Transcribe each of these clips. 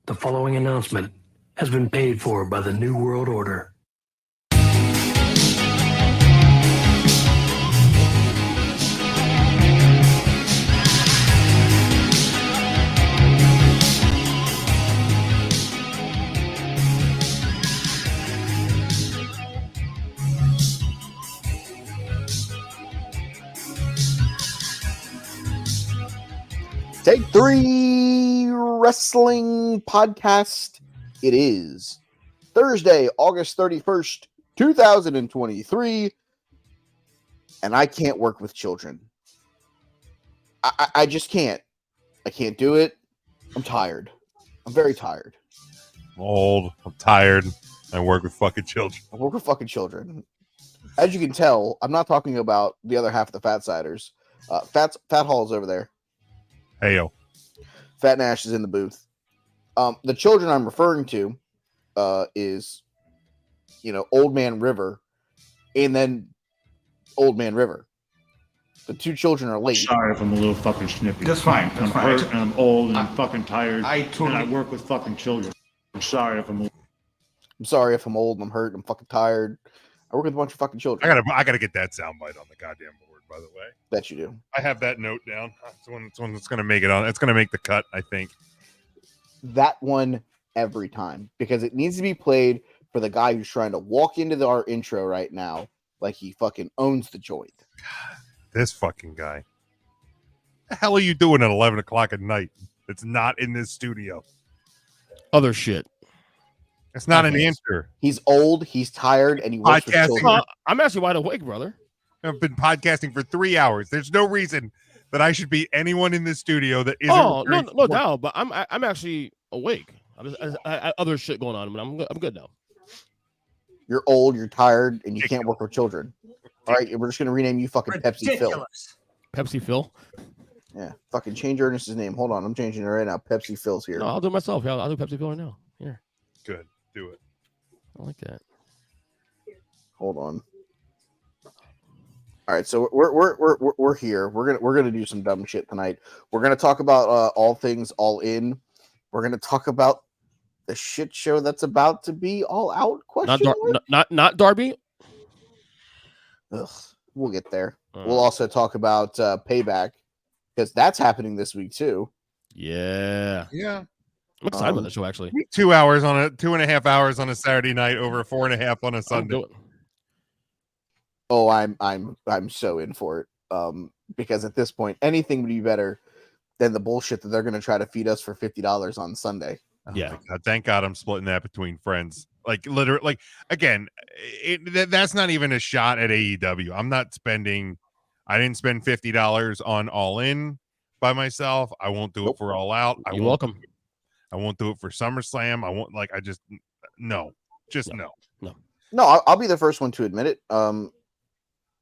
The following announcement has been paid for by the New World Order. Take 3 Wrestling Podcast. It is Thursday, August 31st, 2023, and I can't work with children. I just can't. I can't do it. I'm tired. I'm very tired. I'm old. I'm tired. I work with fucking children. I work with fucking children. As you can tell, I'm not talking about the other half of the Fat Siders. Fat Hall's over there. Hey, yo. Fat Nash is in the booth. The children I'm referring to is, Old Man River and then Old Man River. The two children are late. Sorry if I'm a little fucking snippy. That's fine. I'm hurt and I'm old and I'm fucking tired. I and I work with fucking children. I'm sorry if I'm old and I'm hurt and I'm fucking tired. I work with a bunch of fucking children. I gotta get that soundbite on the goddamn board, by the way. Bet you do. I have that note down. It's one that's gonna make it on. It's gonna make the cut, I think. That one every time, because it needs to be played for the guy who's trying to walk into our intro right now like he fucking owns the joint. God, this fucking guy. The hell are you doing at 11 o'clock at night? It's not in this studio. Other shit. It's not an answer. He's old, he's tired, and he works with children. I'm actually wide awake, brother. I've been podcasting for 3 hours. There's no reason that I should be anyone in this studio that isn't. Oh, no doubt. But I'm actually awake. I other shit going on, but I'm good now. You're old, you're tired, and you can't work with children. All right, we're just gonna rename you fucking Pepsi Phil. Pepsi Phil. Yeah, fucking change Ernest's name. Hold on, I'm changing it right now. Pepsi Phil's here. No, I'll do it myself. Yeah, I'll do Pepsi Phil right now. Here. Good. Do it. I like that. Hold on. All right, so we're here. We're gonna do some dumb shit tonight. We're gonna talk about all things All-In. We're gonna talk about the shit show that's about to be All Out. Not Darby. Ugh, we'll get there. We'll also talk about Payback, because that's happening this week too. Yeah. I'm excited about the show, actually. 2 hours on a 2.5 hours on a Saturday night over 4.5 on a Sunday. Oh, I'm so in for it. Because at this point, anything would be better than the bullshit that they're going to try to feed us for $50 on Sunday. Yeah. Oh God, thank God I'm splitting that between friends. Like literally, like again, that's not even a shot at AEW. I didn't spend $50 on All-In by myself. I won't do it for All Out. You're welcome. I won't do it for SummerSlam. No. I'll be the first one to admit it.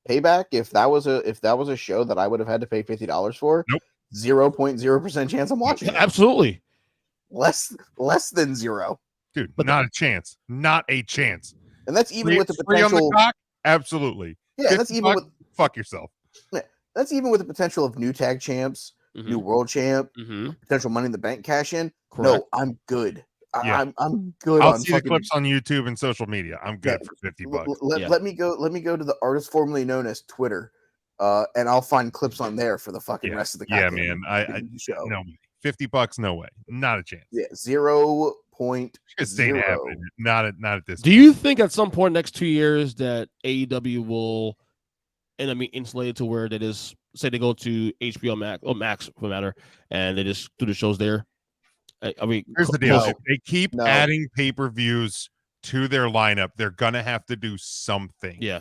Payback, if that was a show that I would have had to pay $50 for, nope. 0.0% chance I'm watching it. Absolutely. Less than zero. Dude, not a chance. Not a chance. And that's even with the potential on the clock? Absolutely. Yeah, that's even with fuck yourself. Yeah, that's even with the potential of new tag champs, new world champ, potential Money in the Bank cash in. Correct. No, I'm good. Yeah. I'm good. I'll see the clips on YouTube and social media. I'm good for $50. Let me go to the artist formerly known as Twitter, and I'll find clips on there for the fucking rest of the man. I show. No way. $50, no way. Not a chance. Yeah, 0.0. Just ain't happening. Not at this. Do you think at some point next 2 years that AEW will insulated to where they just say they go to HBO Max or Max for that matter, and they just do the shows there? Here's the deal. If they keep adding pay-per-views to their lineup, they're gonna have to do something. Yeah.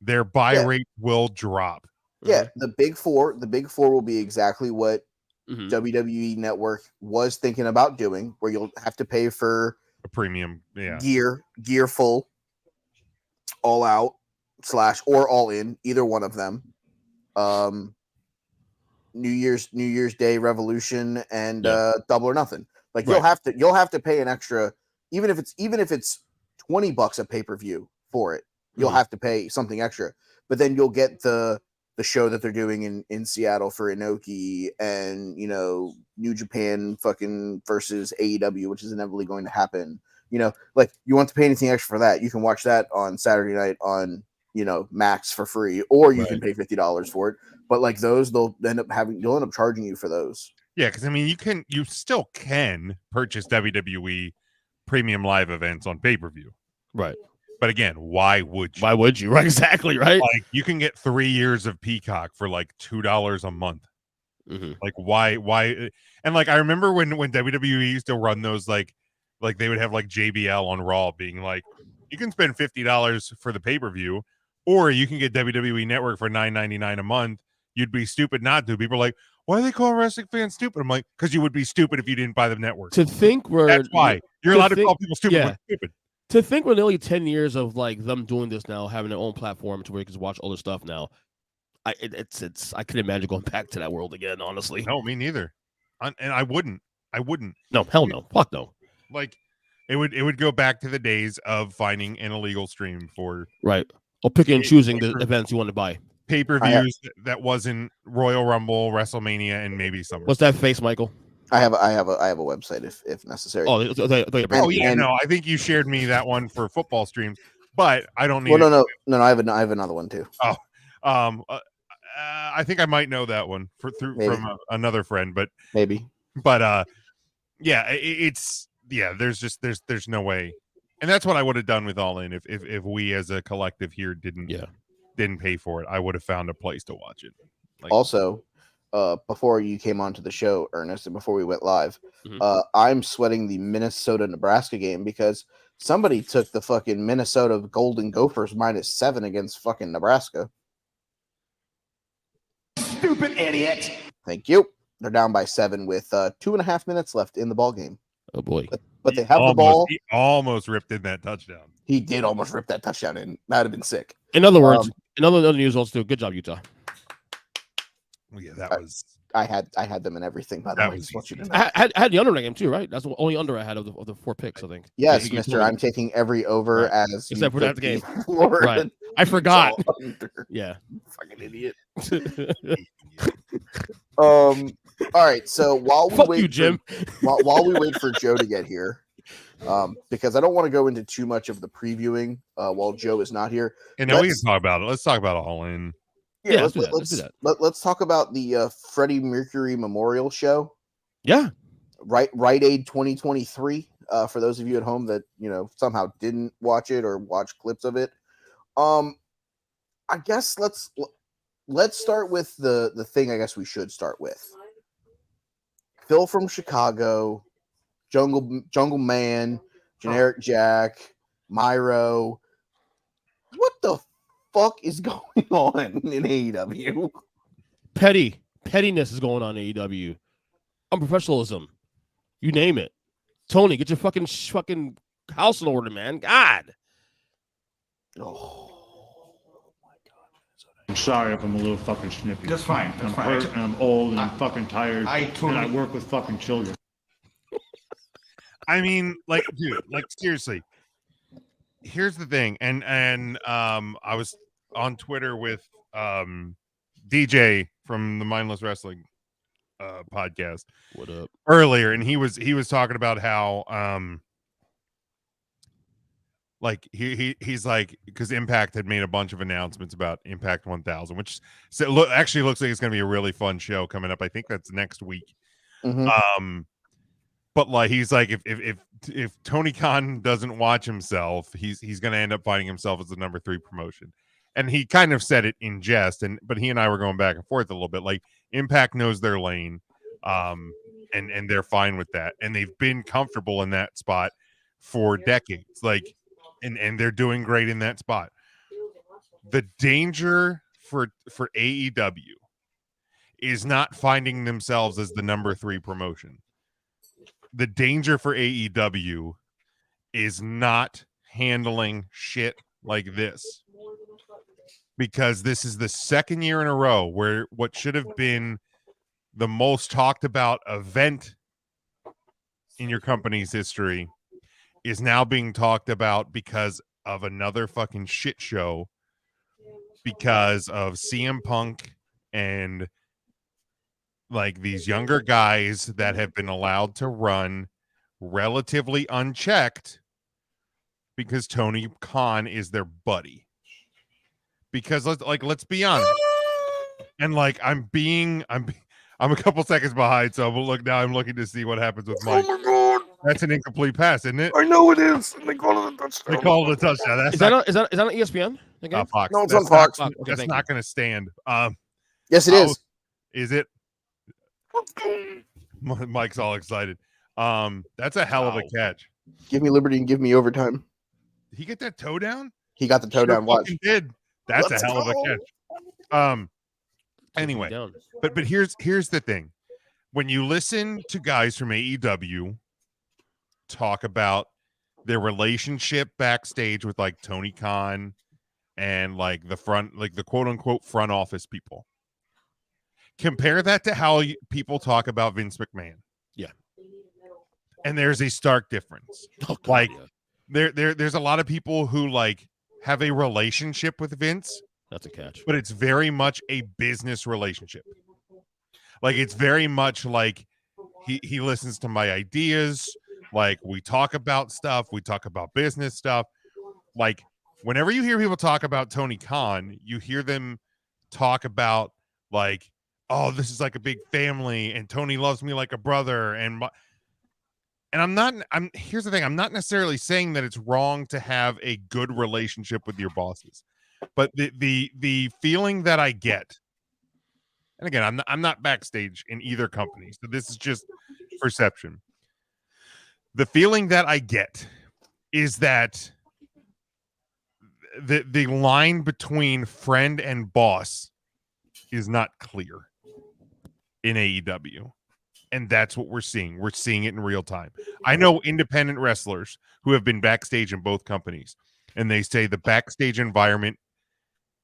Their buy rate will drop. Yeah, the big four will be exactly what WWE Network was thinking about doing, where you'll have to pay for a premium gear full, All Out / or All-In, either one of them. New Year's Day Revolution and Double or Nothing. Like you'll have to pay an extra, even if it's $20 a pay-per-view for it. You'll have to pay something extra, but then you'll get the the show that they're doing in Seattle for Inoki, and New Japan fucking versus AEW, which is inevitably going to happen. Like, you want to pay anything extra for that, you can watch that on Saturday night on Max for free, or you can pay $50 for it. But like those, they'll end up charging you for those. Yeah, because I mean, you still can purchase WWE premium live events on pay-per-view. Right. But again, why would you? Why would you? Right, exactly, right? Like, you can get 3 years of Peacock for like $2 a month. Mm-hmm. Like, why? And like, I remember when WWE used to run those, like they would have like JBL on Raw being like, you can spend $50 for the pay-per-view, or you can get WWE Network for $9.99 a month. You'd be stupid not to. People are like, why do they call wrestling fans stupid? I'm like, because you would be stupid if you didn't buy the network. To think That's why you're allowed to call people stupid. Yeah. When stupid. To think we're nearly 10 years of like them doing this now, having their own platform to where you can watch all this stuff now. I can imagine going back to that world again, honestly. No, me neither. And I wouldn't. No, hell no. Fuck no. Like, it would go back to the days of finding an illegal stream for right, or picking and choosing the events you want to buy. Pay-per-views that wasn't Royal Rumble, WrestleMania, and maybe Summer. What's that face, Michael? I have a website if necessary. Oh, I think you shared me that one for football streams, but I don't need. Well, no, I have another one too. Oh, I think I might know that one from another friend, but maybe. But yeah, there's no way, and that's what I would have done with All In if we as a collective here didn't pay for it. I would have found a place to watch it. Like, also, before you came onto the show, Ernest, and before we went live, mm-hmm. I'm sweating the Minnesota-Nebraska game because somebody took the fucking Minnesota Golden Gophers -7 against fucking Nebraska. Stupid idiot. Thank you. They're down by 7 with 2.5 minutes left in the ball game. Oh boy! But they have the ball. He almost ripped in that touchdown. He did almost rip that touchdown in. That'd have been sick. In other words, in other news, also good job, Utah. Yeah, that was. I had them in everything. By the way, I had the under in that game too, right? That's the only under I had of the 4 picks, I think. Yes, Mister. I'm taking every over as except for that game. Right. I forgot. Yeah. Fucking idiot. All right. So while we wait, Jim. While we wait for Joe to get here, because I don't want to go into too much of the previewing while Joe is not here. And now we can talk about it. Let's talk about All In. Yeah, let's do that. Let's talk about the Freddie Mercury Memorial Show. Yeah, Rite Aid 2023. For those of you at home that somehow didn't watch it or watch clips of it, I guess let's start with the thing. I guess we should start with Phil from Chicago, Jungle Man, Generic Jack, Myro. What the fuck is going on in AEW? Pettiness is going on in AEW. Unprofessionalism. You name it. Tony, get your fucking house in order, man. God. Oh my God. I'm sorry if I'm a little fucking snippy. That's fine. I'm hurt and I'm old and I'm fucking tired. I work with fucking children. I mean, like, dude, like, seriously. Here's the thing, and I was on Twitter with DJ from the Mindless Wrestling podcast. What up? Earlier, and he was talking about how like he's like, because Impact had made a bunch of announcements about Impact 1000, which actually looks like it's going to be a really fun show coming up. I think that's next week. Mm-hmm. But like, he's like, if Tony Khan doesn't watch himself, he's going to end up finding himself as the number 3 promotion. And he kind of said it in jest, but he and I were going back and forth a little bit. Like, Impact knows their lane, and they're fine with that, and they've been comfortable in that spot for decades. Like, and they're doing great in that spot. The danger for AEW is not finding themselves as the number 3 promotion. The danger for AEW is not handling shit like this, because this is the second year in a row where what should have been the most talked about event in your company's history is now being talked about because of another fucking shit show because of CM Punk and like these younger guys that have been allowed to run relatively unchecked because Tony Khan is their buddy. Because let's be honest. And like I'm a couple seconds behind, so I'm looking to see what happens with Mike. Oh my god! That's an incomplete pass, isn't it? I know it is. And they call it a touchdown. They called it a touchdown. That's Is that on ESPN? The game? Fox. No, it's That's on Fox. Not, Okay, that's thank not going to stand. Yes, it is. Is it? Mike's all excited. That's a hell of a catch. Give me liberty and give me overtime. Did he get that toe down? He got the toe down. Watch. Fucking did. That's Let's a hell of a go. catch. Anyway, but here's the thing. When you listen to guys from AEW talk about their relationship backstage with like Tony Khan and like the quote unquote front office people, compare that to how people talk about Vince McMahon. Yeah. And there's a stark difference. Oh, God, like yeah. there's a lot of people who like have a relationship with Vince. That's a catch. But it's very much a business relationship. Like it's very much like he listens to my ideas. Like we talk about stuff, we talk about business stuff. Like whenever you hear people talk about Tony Khan, you hear them talk about like, oh, this is like a big family, and Tony loves me like a brother, and here's the thing, I'm not necessarily saying that it's wrong to have a good relationship with your bosses, but the feeling that I get, and again, I'm not backstage in either company, so this is just perception. The feeling that I get is that the line between friend and boss is not clear in AEW. And that's what we're seeing. We're seeing it in real time. I know independent wrestlers who have been backstage in both companies, and they say the backstage environment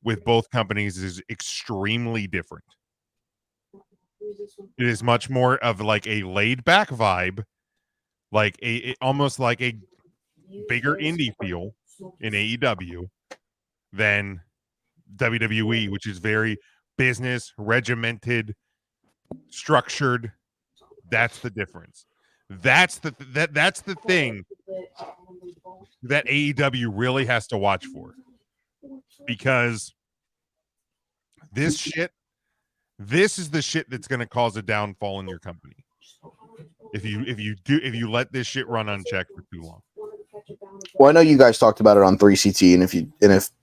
with both companies is extremely different. It is much more of like a laid back vibe, like almost like a bigger indie feel in AEW than WWE, which is very business, regimented, structured. That's the difference. That's the thing that AEW really has to watch for, because this is the shit that's going to cause a downfall in your company. If you let this shit run unchecked for too long. Well, I know you guys talked about it on 3CT, and if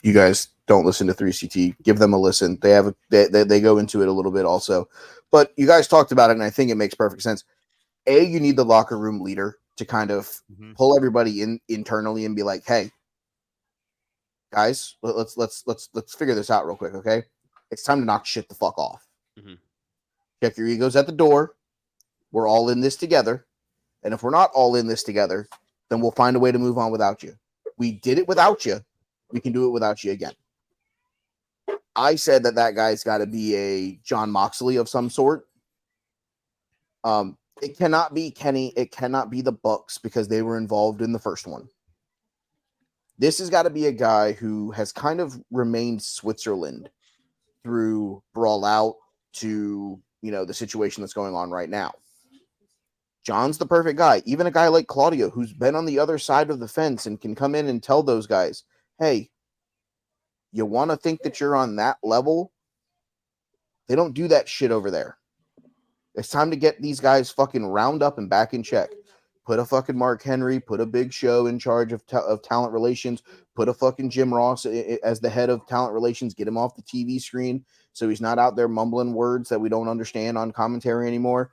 you guys don't listen to 3CT, give them a listen. They go into it a little bit also, but you guys talked about it, and I think it makes perfect sense. You need the locker room leader to kind of pull everybody in internally and be like, "Hey, guys, let's figure this out real quick, okay? It's time to knock shit the fuck off. Check your egos at the door. We're all in this together, and if we're not all in this together, then we'll find a way to move on without you. We did it without you. We can do it without you again." I said that guy's got to be a John Moxley of some sort. It cannot be Kenny. It cannot be the Bucks because they were involved in the first one. This has got to be a guy who has kind of remained Switzerland through Brawl Out to, the situation that's going on right now. John's the perfect guy. Even a guy like Claudio, who's been on the other side of the fence and can come in and tell those guys, hey, you want to think that you're on that level? They don't do that shit over there. It's time to get these guys fucking round up and back in check. Put a fucking Mark Henry, put a Big Show in charge of talent relations, put a fucking Jim Ross as the head of talent relations, get him off the TV screen so he's not out there mumbling words that we don't understand on commentary anymore.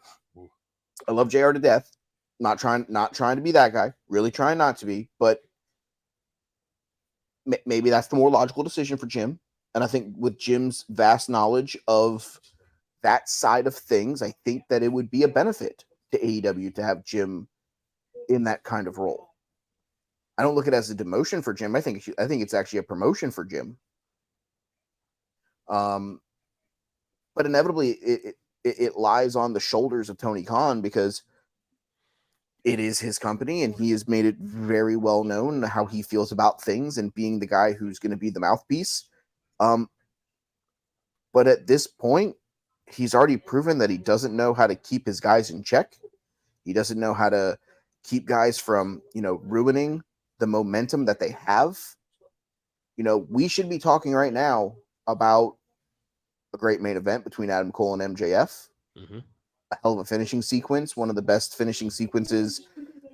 I love JR to death. Not trying to be that guy. Really trying not to be, but maybe that's the more logical decision for Jim. And I think with Jim's vast knowledge of that side of things, I think that it would be a benefit to AEW to have Jim in that kind of role. I don't look at it as a demotion for Jim. I think it's actually a promotion for Jim. But inevitably it lies on the shoulders of Tony Khan because it is his company and he has made it very well known how he feels about things and being the guy who's going to be the mouthpiece. But at this point, he's already proven that he doesn't know how to keep his guys in check. He doesn't know how to keep guys from, ruining the momentum that they have. We should be talking right now about a great main event between Adam Cole and MJF. Mm-hmm. A hell of a finishing sequence, one of the best finishing sequences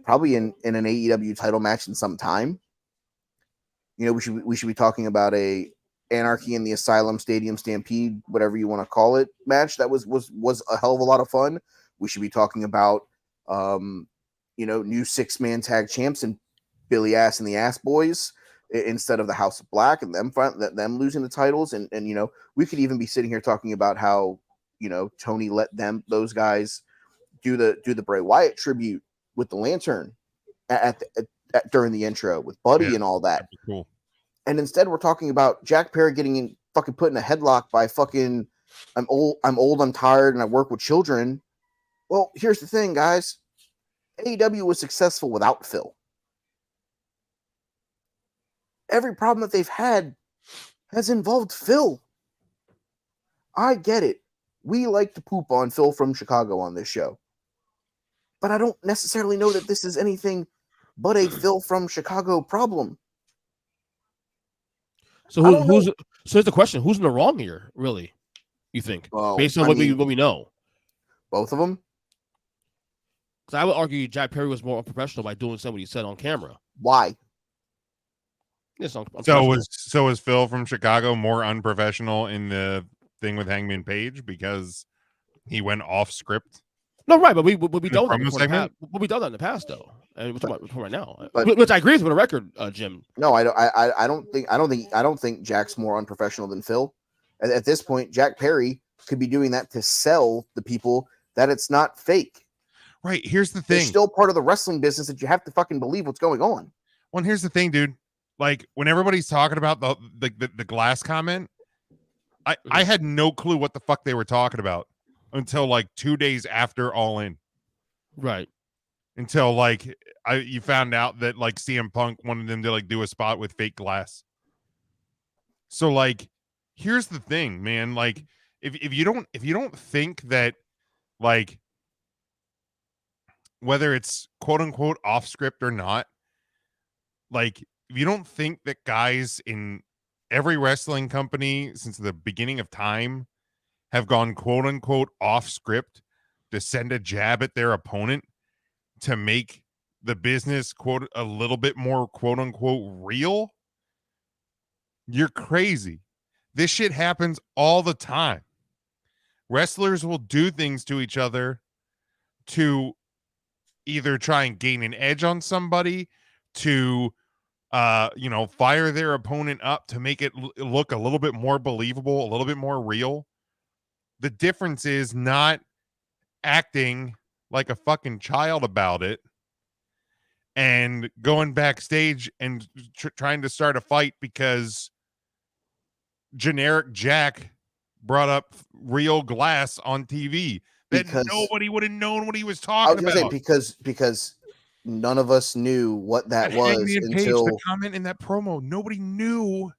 probably in an AEW title match in some time. We should be talking about a Anarchy in the Asylum Stadium Stampede, whatever you want to call it, match that was a hell of a lot of fun. We should be talking about new 6-man tag champs and Billy Ass and the Ass Boys instead of the House of Black and them losing the titles. And we could even be sitting here talking about how Tony let those guys do the Bray Wyatt tribute with the lantern during the intro with Buddy and all that. Cool. And instead we're talking about Jack Perry getting fucking put in a headlock by fucking I'm old, I'm tired, and I work with children. Well, here's the thing, guys. AEW was successful without Phil. Every problem that they've had has involved Phil. I get it. We like to poop on Phil from Chicago on this show. But I don't necessarily know that this is anything but a Phil from Chicago problem. So so here's the question: who's in the wrong here, really? You think, based on what we know? Both of them. Because I would argue Jack Perry was more unprofessional by doing something he said on camera. Why? So was Phil from Chicago more unprofessional in the thing with Hangman Page because he went off script? No, right, but we done that promo segment? we done that in the past though, and we're talking right now, which I agree with the record, Jim. No, I don't think Jack's more unprofessional than Phil. At this point, Jack Perry could be doing that to sell the people that it's not fake. Right. Here's the thing. It's still part of the wrestling business that you have to fucking believe what's going on. Well, here's the thing, dude. Like when everybody's talking about the glass comment, I had no clue what the fuck they were talking about until like 2 days after All In. Right. Until like you found out that like CM Punk wanted them to like do a spot with fake glass. So like, here's the thing, man. Like if you don't think that like whether it's quote unquote off script or not, like if you don't think that guys in every wrestling company since the beginning of time have gone quote unquote off script to send a jab at their opponent to make the business quote a little bit more quote unquote real, you're crazy. This shit happens all the time. Wrestlers will do things to each other to either try and gain an edge on somebody, to fire their opponent up to make it look a little bit more believable, a little bit more real. The difference is not acting like a fucking child about it and going backstage and trying to start a fight because generic Jack brought up real glass on TV that nobody would have known what he was talking about. I was gonna say because none of us knew what that was until the comment in that promo. Nobody knew.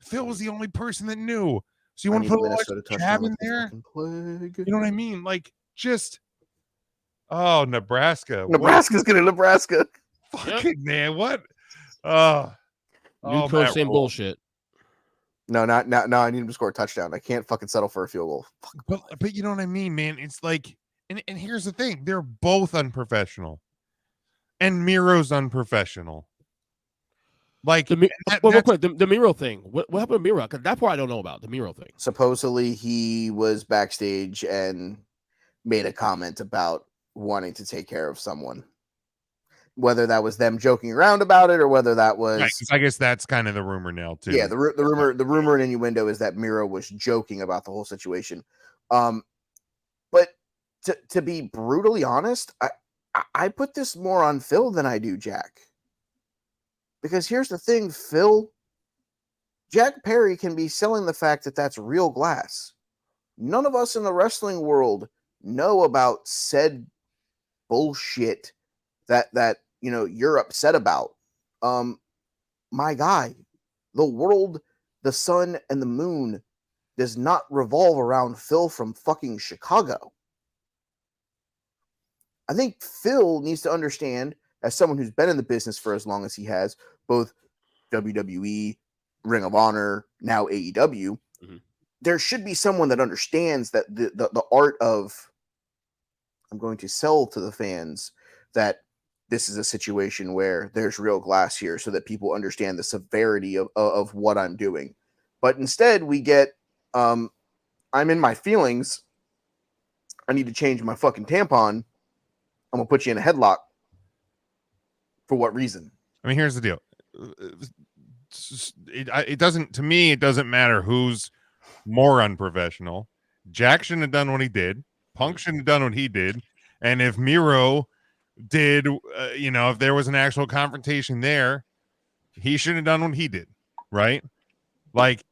Phil was the only person that knew. So you want to put a Minnesota jab in there? You know what I mean? Like just Nebraska. Nebraska's gonna Nebraska. Fucking man, what? New coach, same bullshit. No, not now. No, I need him to score a touchdown. I can't fucking settle for a field goal. But you know what I mean, man. It's like, and here's the thing: they're both unprofessional, and Miro's unprofessional. Like the Miro thing. What happened to Miro? Because that part I don't know about the Miro thing. Supposedly, he was backstage and made a comment about wanting to take care of someone. Whether that was them joking around about it or whether that was, right, I guess that's kind of the rumor now too. Yeah, the rumor and innuendo is that Miro was joking about the whole situation. But to be brutally honest, I put this more on Phil than I do Jack. Because here's the thing, Jack Perry can be selling the fact that that's real glass. None of us in the wrestling world know about said bullshit that you're upset about. My guy, the world, the sun, and the moon does not revolve around Phil from fucking Chicago. I think Phil needs to understand, as someone who's been in the business for as long as he has, both WWE, Ring of Honor, now AEW, there should be someone that understands that the art of, I'm going to sell to the fans that this is a situation where there's real glass here so that people understand the severity of what I'm doing. But instead we get, I'm in my feelings. I need to change my fucking tampon. I'm going to put you in a headlock. For what reason? I mean, here's the deal. It doesn't, to me, it doesn't matter who's more unprofessional. Jack shouldn't have done what he did. Punk shouldn't have done what he did. And if Miro did, if there was an actual confrontation there, he shouldn't have done what he did. Right? Like,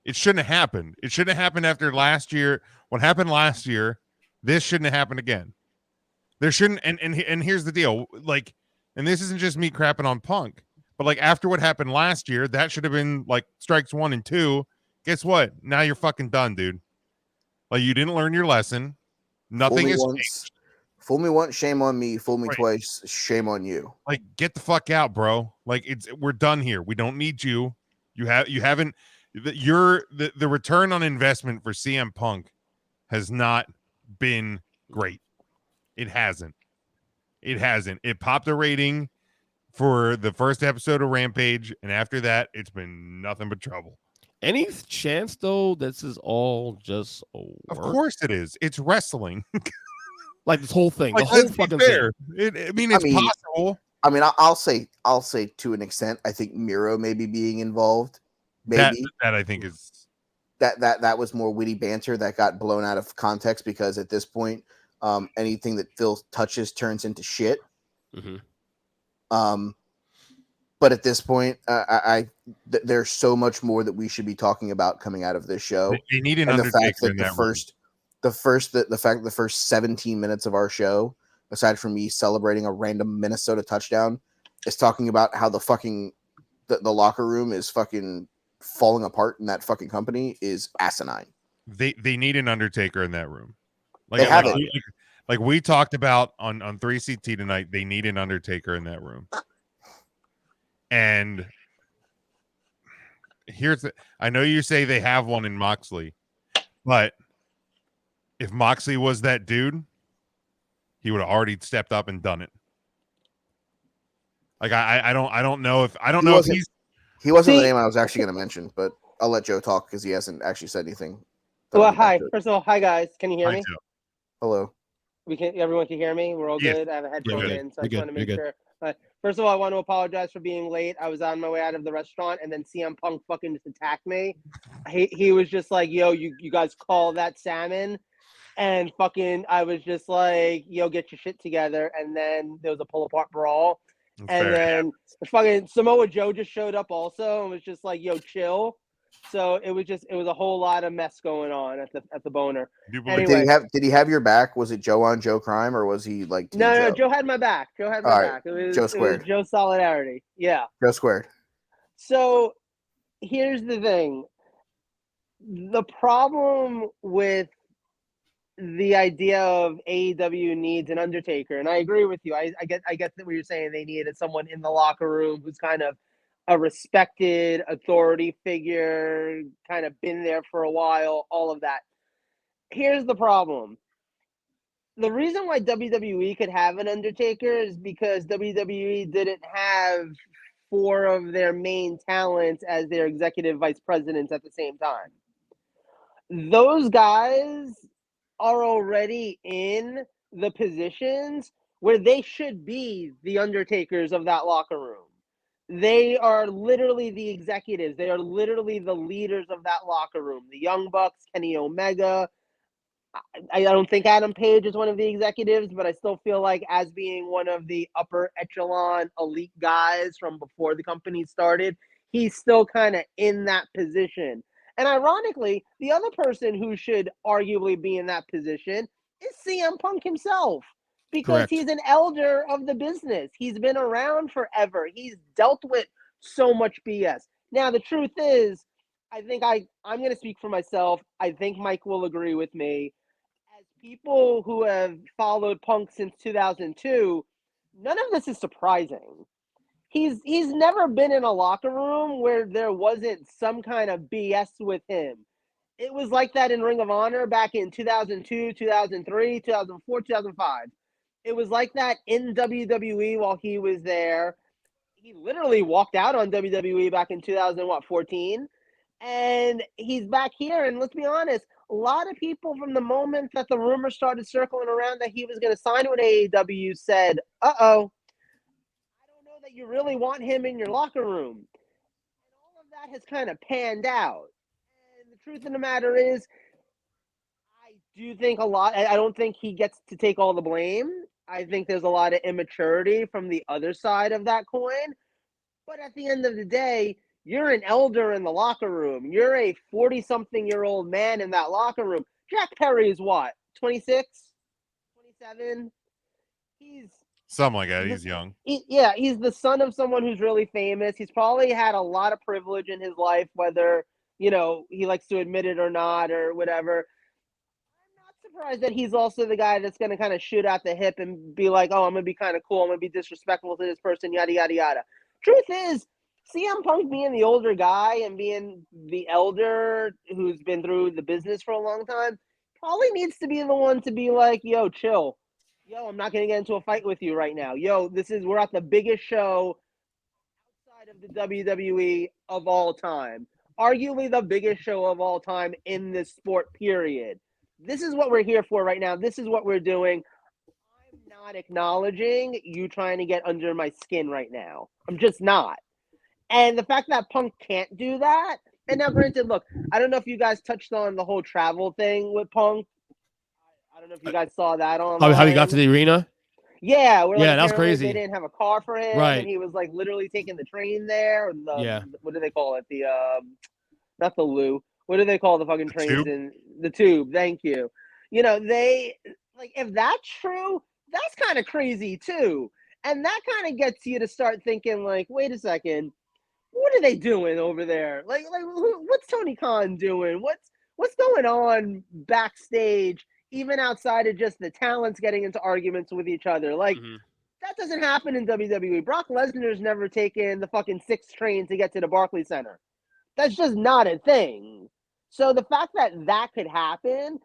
it shouldn't have happened. It shouldn't have happened after last year. What happened last year, this shouldn't have happened again. There shouldn't, and here's the deal. Like, and this isn't just me crapping on Punk, but like after what happened last year, that should have been like strikes 1 and 2. Guess what? Now you're fucking done, dude. Like, you didn't learn your lesson. Nothing is changed. Fool me once, shame on me. Fool me Right. twice, shame on you. Like, get the fuck out, bro. Like, we're done here. We don't need you. You haven't. The return on investment for CM Punk has not been great. It hasn't. It popped a rating for the first episode of Rampage, and after that, it's been nothing but trouble. Any chance though this is all just a work? Of course it is. It's wrestling. Like this whole thing, Like, the whole let's be fucking fair. thing. It's possible. I mean, I'll say to an extent, I think Miro may be being involved. Maybe That I think is that was more witty banter that got blown out of context, because at this point, anything that Phil touches turns into shit. But at this point, there's so much more that we should be talking about coming out of this show. They need an and the Undertaker fact that in the first 17 minutes of our show, aside from me celebrating a random Minnesota touchdown, is talking about how the fucking the locker room is fucking falling apart in that fucking company is asinine. They need an Undertaker in that room. They have it. Like we talked about on 3CT tonight, they need an Undertaker in that room. And I know you say they have one in Moxley, but if Moxley was that dude, he would have already stepped up and done it. Like I don't know if he wasn't the name I was actually going to mention, but I'll let Joe talk because he hasn't actually said anything. Well, hi. First of all, hi guys. Can you hear me? Hello. Everyone can hear me. We're all Yeah. good. I have a headphone in, so I just want to make You're sure. First of all, I want to apologize for being late. I was on my way out of the restaurant, and then CM Punk fucking just attacked me. He was just like, "Yo, you guys call that salmon?" And fucking, I was just like, "Yo, get your shit together." And then there was a pull apart brawl, and then fucking Samoa Joe just showed up also and was just like, "Yo, chill." So it was a whole lot of mess going on at the boner. Anyway. Did he have your back? Was it Joe on Joe crime, or was he like Team No, Joe? Joe had my back. Joe had my back. It was Joe squared. Joe solidarity. Yeah. Joe squared. So here's the thing. The problem with the idea of AEW needs an Undertaker, and I agree with you. I get that what you're saying. They needed someone in the locker room who's kind of a respected authority figure, kind of been there for a while, all of that. Here's the problem. The reason why WWE could have an Undertaker is because WWE didn't have 4 of their main talents as their executive vice presidents at the same time. Those guys are already in the positions where they should be the Undertakers of that locker room. They are literally the executives. They are literally the leaders of that locker room. The Young Bucks, Kenny Omega. I don't think Adam Page is one of the executives, but I still feel like as being one of the upper echelon elite guys from before the company started, he's still kind of in that position. And ironically, the other person who should arguably be in that position is CM Punk himself. Because Correct. He's an elder of the business. He's been around forever. He's dealt with so much BS. Now, the truth is, I'm going to speak for myself. I think Mike will agree with me. As people who have followed Punk since 2002, none of this is surprising. He's never been in a locker room where there wasn't some kind of BS with him. It was like that in Ring of Honor back in 2002, 2003, 2004, 2005. It was like that in WWE while he was there. He literally walked out on WWE back in 2014. And he's back here. And let's be honest, a lot of people from the moment that the rumors started circling around that he was going to sign with AEW said, uh-oh, I don't know that you really want him in your locker room. And all of that has kind of panned out. And the truth of the matter is, I do think I don't think he gets to take all the blame. I think there's a lot of immaturity from the other side of that coin. But at the end of the day, you're an elder in the locker room. You're a 40-something-year-old man in that locker room. Jack Perry is what, 26, 27? He's something like that. He's young. He's the son of someone who's really famous. He's probably had a lot of privilege in his life, whether, he likes to admit it or not or whatever. I'm not surprised that he's also the guy that's going to kind of shoot out the hip and be like, oh, I'm going to be kind of cool. I'm going to be disrespectful to this person, yada, yada, yada. Truth is, CM Punk being the older guy and being the elder who's been through the business for a long time probably needs to be the one to be like, yo, chill. Yo, I'm not going to get into a fight with you right now. Yo, we're at the biggest show outside of the WWE of all time. Arguably the biggest show of all time in this sport, period. This is what we're here for right now. This is what we're doing. I'm not acknowledging you trying to get under my skin right now. I'm just not. And the fact that Punk can't do that, and now granted, look, I don't know if you guys touched on the whole travel thing with Punk. I don't know if you guys saw that on How he got to the arena? Yeah, that was crazy. They didn't have a car for him, right? And he was like literally taking the train there. What do they call it? Not the loo. What do they call the fucking trains Tube? in the tube? Thank you. They like if that's true, that's kind of crazy too, and that kind of gets you to start thinking like, wait a second. What are they doing over there? Like what's Tony Khan doing? What's going on backstage, even outside of just the talents getting into arguments with each other? Like, that doesn't happen in WWE. Brock Lesnar's never taken the fucking 6 train to get to the Barclays Center. That's just not a thing. So the fact that that could happen,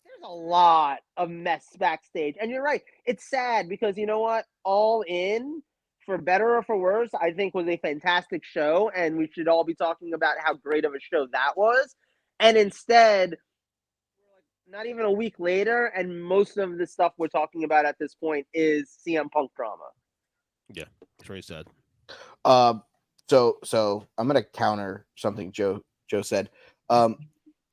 there's a lot of mess backstage. And you're right. It's sad because you know what? All In, for better or for worse, I think was a fantastic show, and we should all be talking about how great of a show that was. And instead, not even a week later, and most of the stuff we're talking about at this point is CM Punk drama. Yeah, that's very sad. So I'm gonna counter something Joe said. The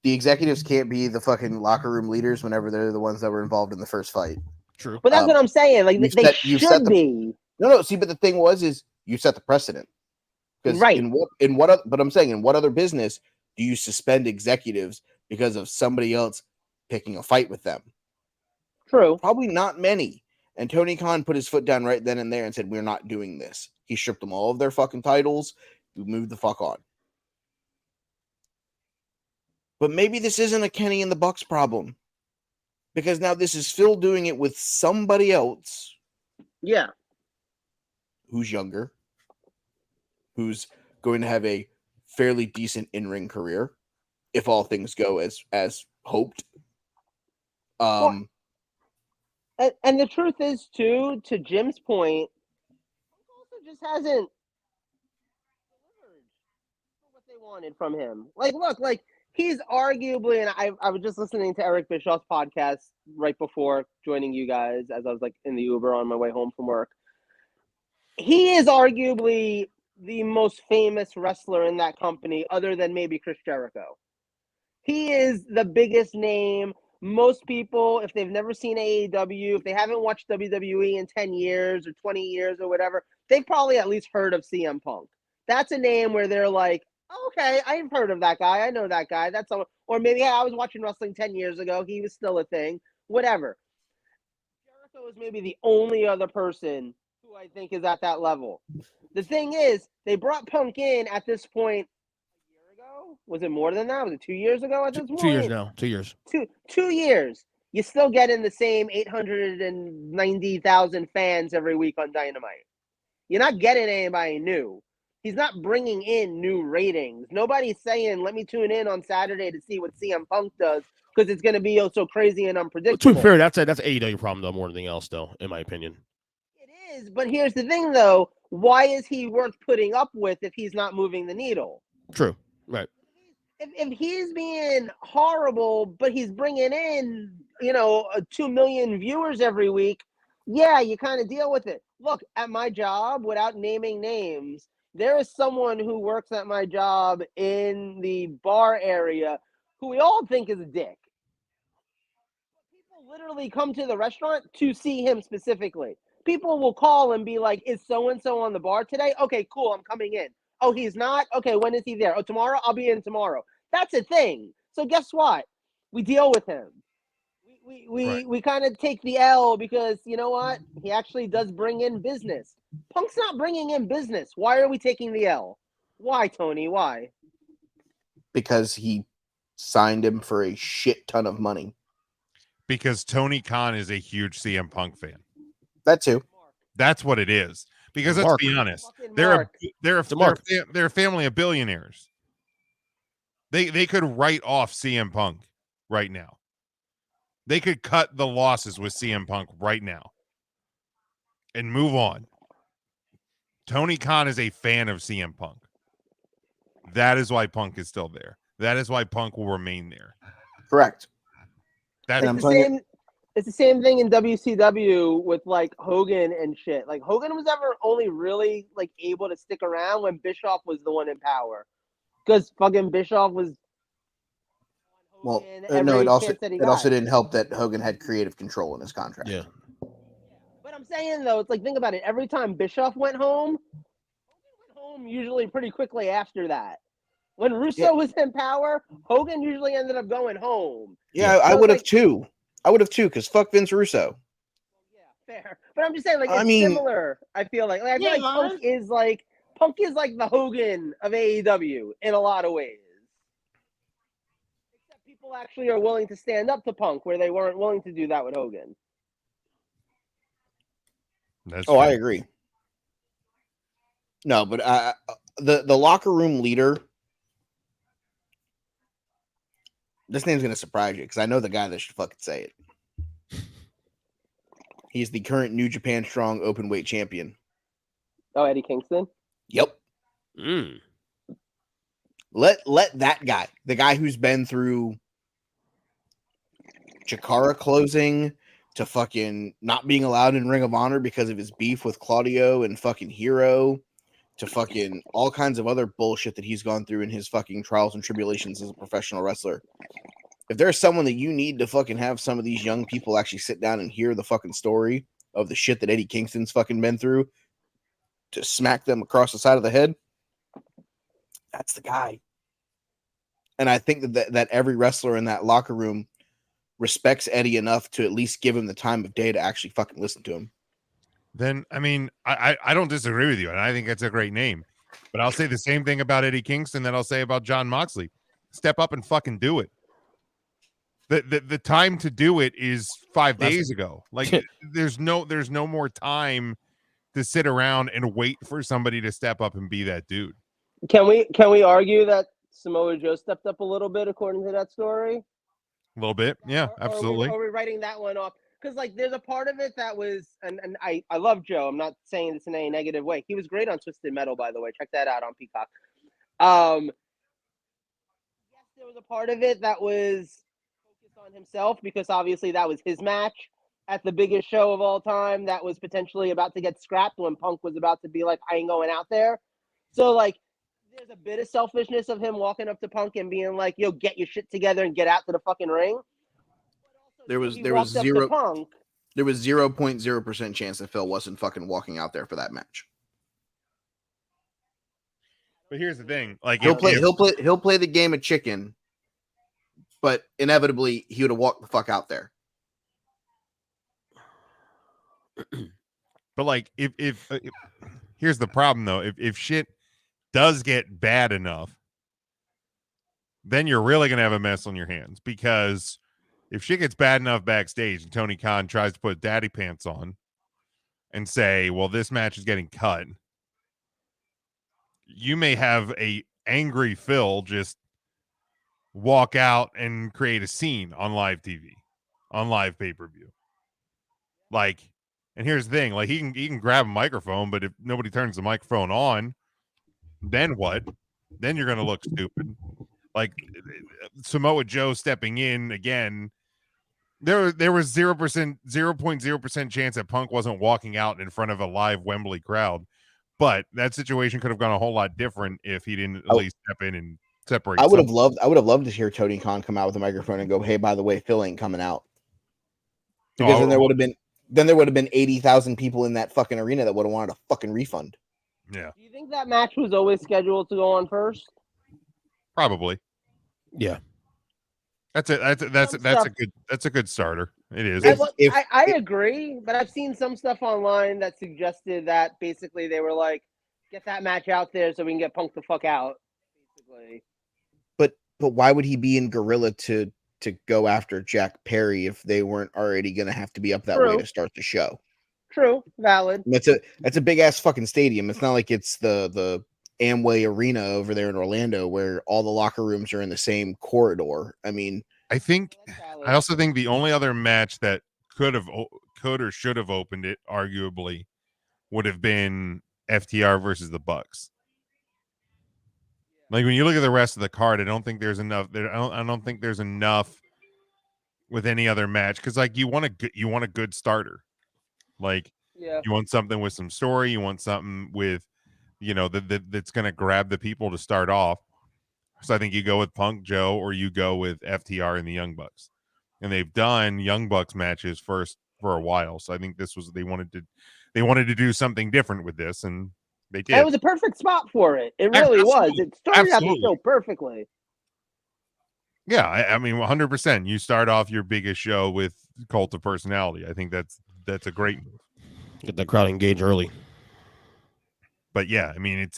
executives can't be the fucking locker room leaders whenever they're the ones that were involved in the first fight. True. But that's what I'm saying. Like they should be. No. See, but the thing is you set the precedent. Right. But I'm saying, in what other business do you suspend executives because of somebody else picking a fight with them? True. Probably not many. And Tony Khan put his foot down right then and there and said, we're not doing this. He stripped them all of their fucking titles. We moved the fuck on. But maybe this isn't a Kenny and the Bucks problem. Because now this is Phil doing it with somebody else. Yeah. Who's younger. Who's going to have a fairly decent in-ring career. If all things go as hoped. And the truth is, too, to Jim's point, also just hasn't delivered what they wanted from him. Like, look, like, he's arguably, and I was just listening to Eric Bischoff's podcast right before joining you guys as I was, like, in the Uber on my way home from work. He is arguably the most famous wrestler in that company, other than maybe Chris Jericho. He is the biggest name. Most people, if they've never seen AEW, if they haven't watched WWE in 10 years or 20 years or whatever, they've probably at least heard of CM Punk. That's a name where they're like, oh, okay, I've heard of that guy. I know that guy. Or maybe, I was watching wrestling 10 years ago. He was still a thing. Whatever. Jericho is maybe the only other person who I think is at that level. The thing is, they brought Punk in at this point a year ago. ago? Was it more than that? Was it 2 years ago at this point? 2 years now. 2 years. 2 years. You still get in the same 890,000 fans every week on Dynamite. You're not getting anybody new. He's not bringing in new ratings. Nobody's saying, let me tune in on Saturday to see what CM Punk does because it's going to be so crazy and unpredictable. To be fair, that's AEW problem though, more than anything else, though, in my opinion. It is, but here's the thing, though. Why is he worth putting up with if he's not moving the needle? True. Right. If he's being horrible, but he's bringing in, 2 million viewers every week, yeah, you kind of deal with it. Look, at my job, without naming names, there is someone who works at my job in the bar area who we all think is a dick. People literally come to the restaurant to see him specifically. People will call and be like, is so-and-so on the bar today? Okay, cool, I'm coming in. Oh, he's not? Okay, when is he there? Oh, tomorrow? I'll be in tomorrow. That's a thing. So guess what? We deal with him. We kind of take the L because, you know what? He actually does bring in business. Punk's not bringing in business. Why are we taking the L? Why, Tony? Why? Because he signed him for a shit ton of money. Because Tony Khan is a huge CM Punk fan. That too. That's what it is. Because let's be honest, they're a family of billionaires. They could write off CM Punk right now. They could cut the losses with CM Punk right now and move on. Tony Khan is a fan of CM Punk. That is why Punk is still there. That is why Punk will remain there. Correct. It's the same thing in WCW with like Hogan and shit. Like Hogan was ever only really like able to stick around when Bischoff was the one in power, because fucking Bischoff was. Well, no, it also didn't help that Hogan had creative control in his contract. Yeah. But I'm saying though, it's like think about it. Every time Bischoff went home, Hogan went home usually pretty quickly after that. When Russo was in power, Hogan usually ended up going home. Yeah, I would have too. I would have too, because fuck Vince Russo. Yeah, fair. But I'm just saying, like, it's similar. I feel like Punk is like the Hogan of AEW in a lot of ways. Except people actually are willing to stand up to Punk, where they weren't willing to do that with Hogan. I agree. No, but the locker room leader. This name's gonna surprise you because I know the guy that should fucking say it. He's the current New Japan Strong Openweight champion. Oh, Eddie Kingston? Yep. Let that guy, the guy who's been through Chikara closing to fucking not being allowed in Ring of Honor because of his beef with Claudio and fucking Hero, to fucking all kinds of other bullshit that he's gone through in his fucking trials and tribulations as a professional wrestler. If there's someone that you need to fucking have some of these young people actually sit down and hear the fucking story of the shit that Eddie Kingston's fucking been through to smack them across the side of the head, that's the guy. And I think that every wrestler in that locker room respects Eddie enough to at least give him the time of day to actually fucking listen to him. Then, I mean, I don't disagree with you, and I think that's a great name. But I'll say the same thing about Eddie Kingston that I'll say about Jon Moxley. Step up and fucking do it. The time to do it is 5 days ago. Like there's no more time to sit around and wait for somebody to step up and be that dude. Can we argue that Samoa Joe stepped up a little bit according to that story? A little bit, yeah, absolutely. Are we writing that one off? Because like there's a part of it that was, and I love Joe. I'm not saying this in any negative way. He was great on Twisted Metal, by the way. Check that out on Peacock. Yes, there was a part of it that was focused on himself because obviously that was his match at the biggest show of all time. That was potentially about to get scrapped when Punk was about to be like, I ain't going out there. So like, there's a bit of selfishness of him walking up to Punk and being like, yo, get your shit together and get out to the fucking ring. There was 0.0% chance that Phil wasn't fucking walking out there for that match. But here's the thing: like he'll play the game of chicken, but inevitably he would have walked the fuck out there. But like, if here's the problem though: if shit does get bad enough, then you're really going to have a mess on your hands, because if shit gets bad enough backstage and Tony Khan tries to put daddy pants on and say, well, this match is getting cut, you may have a angry Phil just walk out and create a scene on live TV, on live pay-per-view. Like, and here's the thing, like he can grab a microphone, but if nobody turns the microphone on, then what? Then you're going to look stupid. Like Samoa Joe stepping in again. There was 0.0% chance that Punk wasn't walking out in front of a live Wembley crowd. But that situation could have gone a whole lot different if he didn't at least step in and separate. I would have loved to hear Tony Khan come out with a microphone and go, "Hey, by the way, Phil ain't coming out." Because then there would have been 80,000 people in that fucking arena that would have wanted a fucking refund. Yeah. Do you think that match was always scheduled to go on first? Probably. Yeah. That's a good starter. It is. I agree, but I've seen some stuff online that suggested that basically they were like, get that match out there so we can get Punk the fuck out. Basically. But why would he be in Gorilla to go after Jack Perry if they weren't already going to have to be up that way to start the show? True, valid. And that's a big ass fucking stadium. It's not like it's the Amway Arena over there in Orlando where all the locker rooms are in the same corridor. I mean, I also think the only other match that could or should have opened it, arguably, would have been FTR versus the Bucks. Like when you look at the rest of the card, I don't think there's enough. I don't think there's enough with any other match, because like you want a good starter. Like you want something with some story. You want something with, that's going to grab the people to start off. So I think you go with Punk, Joe, or you go with FTR and the Young Bucks. And they've done Young Bucks matches first for a while. So I think they wanted to do something different with this, and they did. And it was a perfect spot for it. It really was. It started out the show perfectly. Yeah, I mean 100%. You start off your biggest show with Cult of Personality. I think that's a great move. Get the crowd engaged early. But yeah, I mean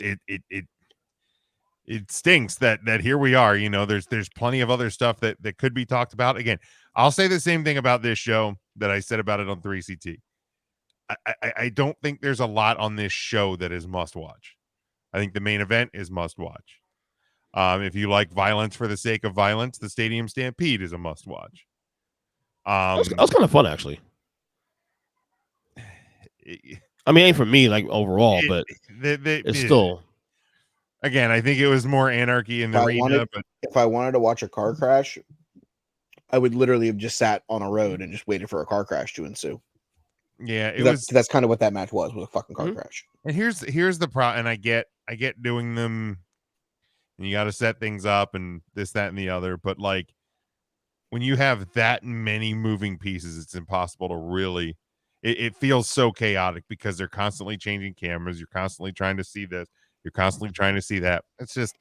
it stinks that here we are. There's plenty of other stuff that could be talked about. Again, I'll say the same thing about this show that I said about it on 3CT. I don't think there's a lot on this show that is must watch. I think the main event is must watch. If you like violence for the sake of violence, the Stadium Stampede is a must watch. That was kind of fun, actually. I mean, ain't for me like overall, but it's still. Again, I think it was more anarchy in the arena. But if I wanted to watch a car crash, I would literally have just sat on a road and just waited for a car crash to ensue. Yeah, that's kind of what that match was a fucking car crash. And here's the problem. And I get doing them, and you got to set things up and this, that, and the other. But like when you have that many moving pieces, it's impossible to really. It feels so chaotic because they're constantly changing cameras. You're constantly trying to see this. You're constantly trying to see that. It's just,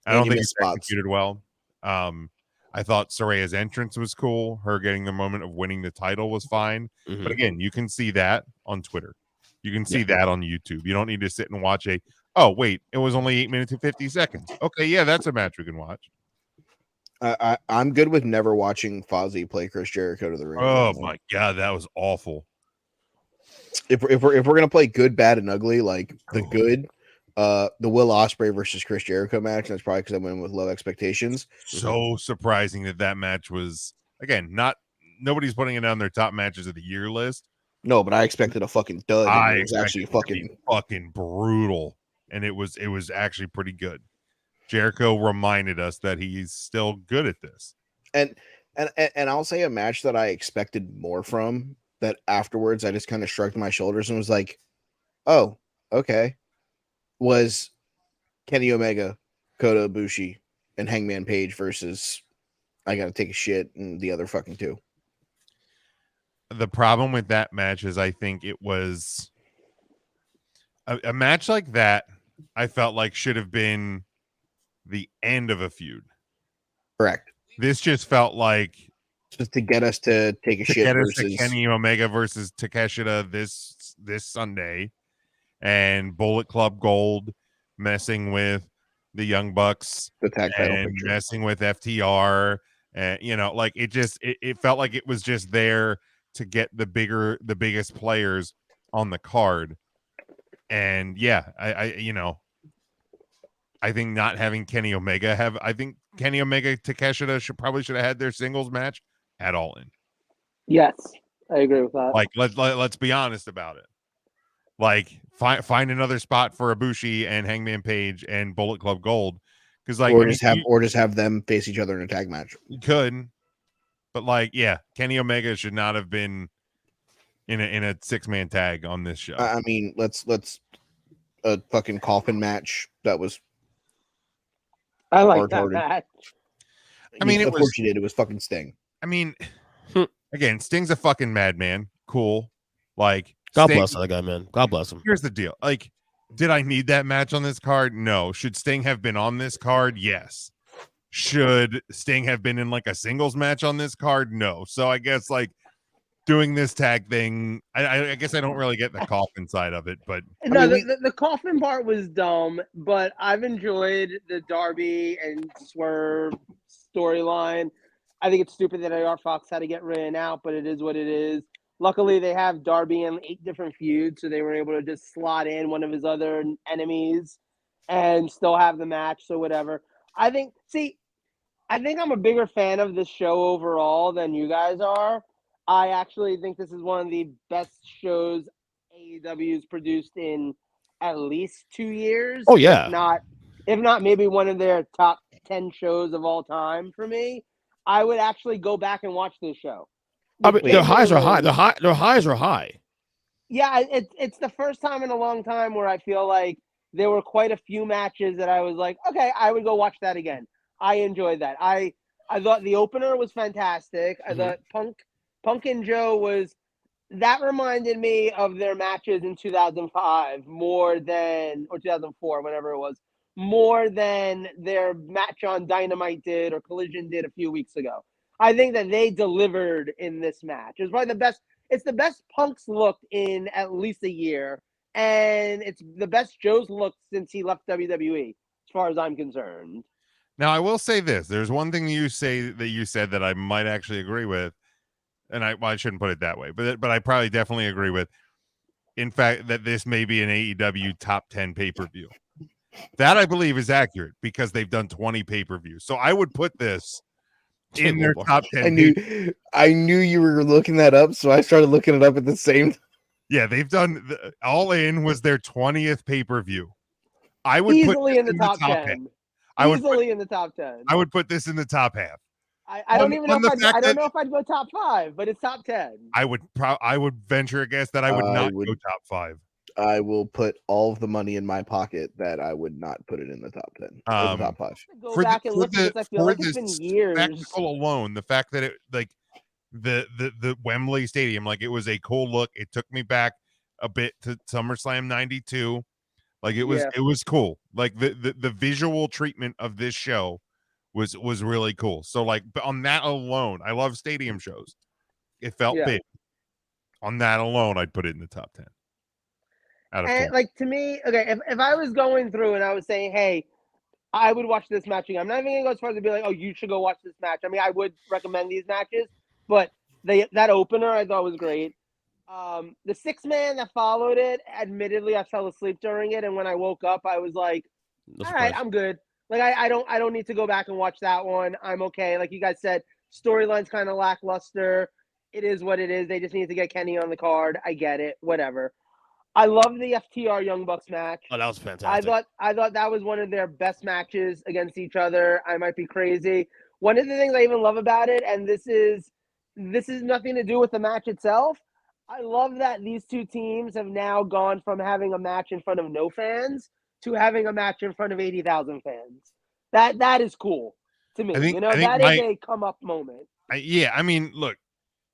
I don't think it's executed well. I thought Soraya's entrance was cool. Her getting the moment of winning the title was fine. Mm-hmm. But again, you can see that on Twitter. You can see that on YouTube. You don't need to sit and watch it was only 8 minutes and 50 seconds. Okay, yeah, that's a match we can watch. I'm good with never watching Fozzy play Chris Jericho to the ring. Oh my God, that was awful. If we're gonna play good, bad, and ugly, like the good, the Will Ospreay versus Chris Jericho match, that's probably because I went with low expectations. So surprising that match was, again, nobody's putting it on their top matches of the year list. No, but I expected a fucking dud. It was actually fucking brutal, and it was actually pretty good. Jericho reminded us that he's still good at this. And I'll say a match that I expected more from, that afterwards I just kind of shrugged my shoulders and was like, oh, okay, was Kenny Omega, Kota Ibushi, and Hangman Page versus I Gotta Take a Shit and the other fucking two. The problem with that match is I think it was a match like that I felt like should have been the end of a feud. Correct. This just felt like just to get us to take a shit versus Kenny Omega versus Takeshita this Sunday, and Bullet Club Gold messing with the Young Bucks The tag title and picture. messing with FTR, and like it felt like it was just there to get the biggest players on the card. And yeah, I think not having Kenny Omega I think Kenny Omega Takeshita should have had their singles match at All-In. Yes, I agree with that. Like let's be honest about it. Like find another spot for Ibushi and Hangman Page and Bullet Club Gold, because like or just have them face each other in a tag match. you could, but like Kenny Omega should not have been in a 6-man tag on this show. I mean, let's a fucking coffin match that was. I like that hard-hearted. match. I mean, of course you did. It was fucking Sting. I mean, again, Sting's a fucking madman. Cool. Like, God bless that guy, man. God bless him. Here's the deal. Like, did I need that match on this card? No. Should Sting have been on this card? Yes. Should Sting have been in like a singles match on this card? No. So I guess like doing this tag thing, I guess I don't really get the coffin side of it, but No, the coffin part was dumb, but I've enjoyed the Darby and Swerve storyline. I think it's stupid that AR Fox had to get written out, but it is what it is. Luckily, they have Darby in 8 different feuds, so they were able to just slot in one of his other enemies and still have the match, so whatever. I think I'm a bigger fan of this show overall than you guys are. I actually think this is one of the best shows AEW's produced in at least 2 years. Oh, yeah. If not maybe one of their top 10 shows of all time for me. I would actually go back and watch this show. I mean, their highs are high. Their highs are high. Yeah, it's the first time in a long time where I feel like there were quite a few matches that I was like, okay, I would go watch that again. I enjoyed that. I thought the opener was fantastic. I thought Punk and Joe that reminded me of their matches in 2005 or 2004, whenever it was, more than their match on Dynamite did or Collision did a few weeks ago. I think that they delivered in this match. It was probably the best. It's the best Punk's looked in at least a year, and it's the best Joe's looked since he left WWE, as far as I'm concerned. now I will say this: there's one thing you said that I might actually agree with, and I shouldn't put it that way, but I probably definitely agree with. In fact, that this may be an AEW top 10 pay-per-view. That I believe is accurate because they've done 20 pay-per-views. So I would put this in their top 10. I knew you were looking that up, so I started looking it up at the same time. Yeah, they've done All-In was their 20th pay-per-view. I would easily put in the top 10. Easily in the top 10. I would put this in the top half. I don't even know if I'd go top 5, but it's top 10. I would venture a guess that I would not go top 5. I will put all of the money in my pocket that I would not put it in the top 10. Or the top 5. Go back and look at this. I feel like it's been years. Spectacle alone, the fact that it like the Wembley Stadium, like it was a cool look. It took me back a bit to SummerSlam '92. Like it was cool. Like the visual treatment of this show was really cool. So like, but on that alone, I love stadium shows. It felt big. On that alone, I'd put it in the top 10. And like to me, okay, if I was going through and I was saying, hey, I would watch this match again. I'm not even gonna go as far as to be like, oh, you should go watch this match. I mean, I would recommend these matches, but that opener I thought was great. The 6-man that followed it, admittedly, I fell asleep during it, and when I woke up, I was like, all right, I'm good. Like I don't need to go back and watch that one. I'm okay. Like you guys said, storyline's kind of lackluster. It is what it is. They just need to get Kenny on the card. I get it. Whatever. I love the FTR Young Bucks match. Oh, that was fantastic. I thought that was one of their best matches against each other. I might be crazy. One of the things I even love about it, and this is nothing to do with the match itself. I love that these two teams have now gone from having a match in front of no fans to having a match in front of 80,000 fans. That is cool to me. That is a come up moment. I mean, look,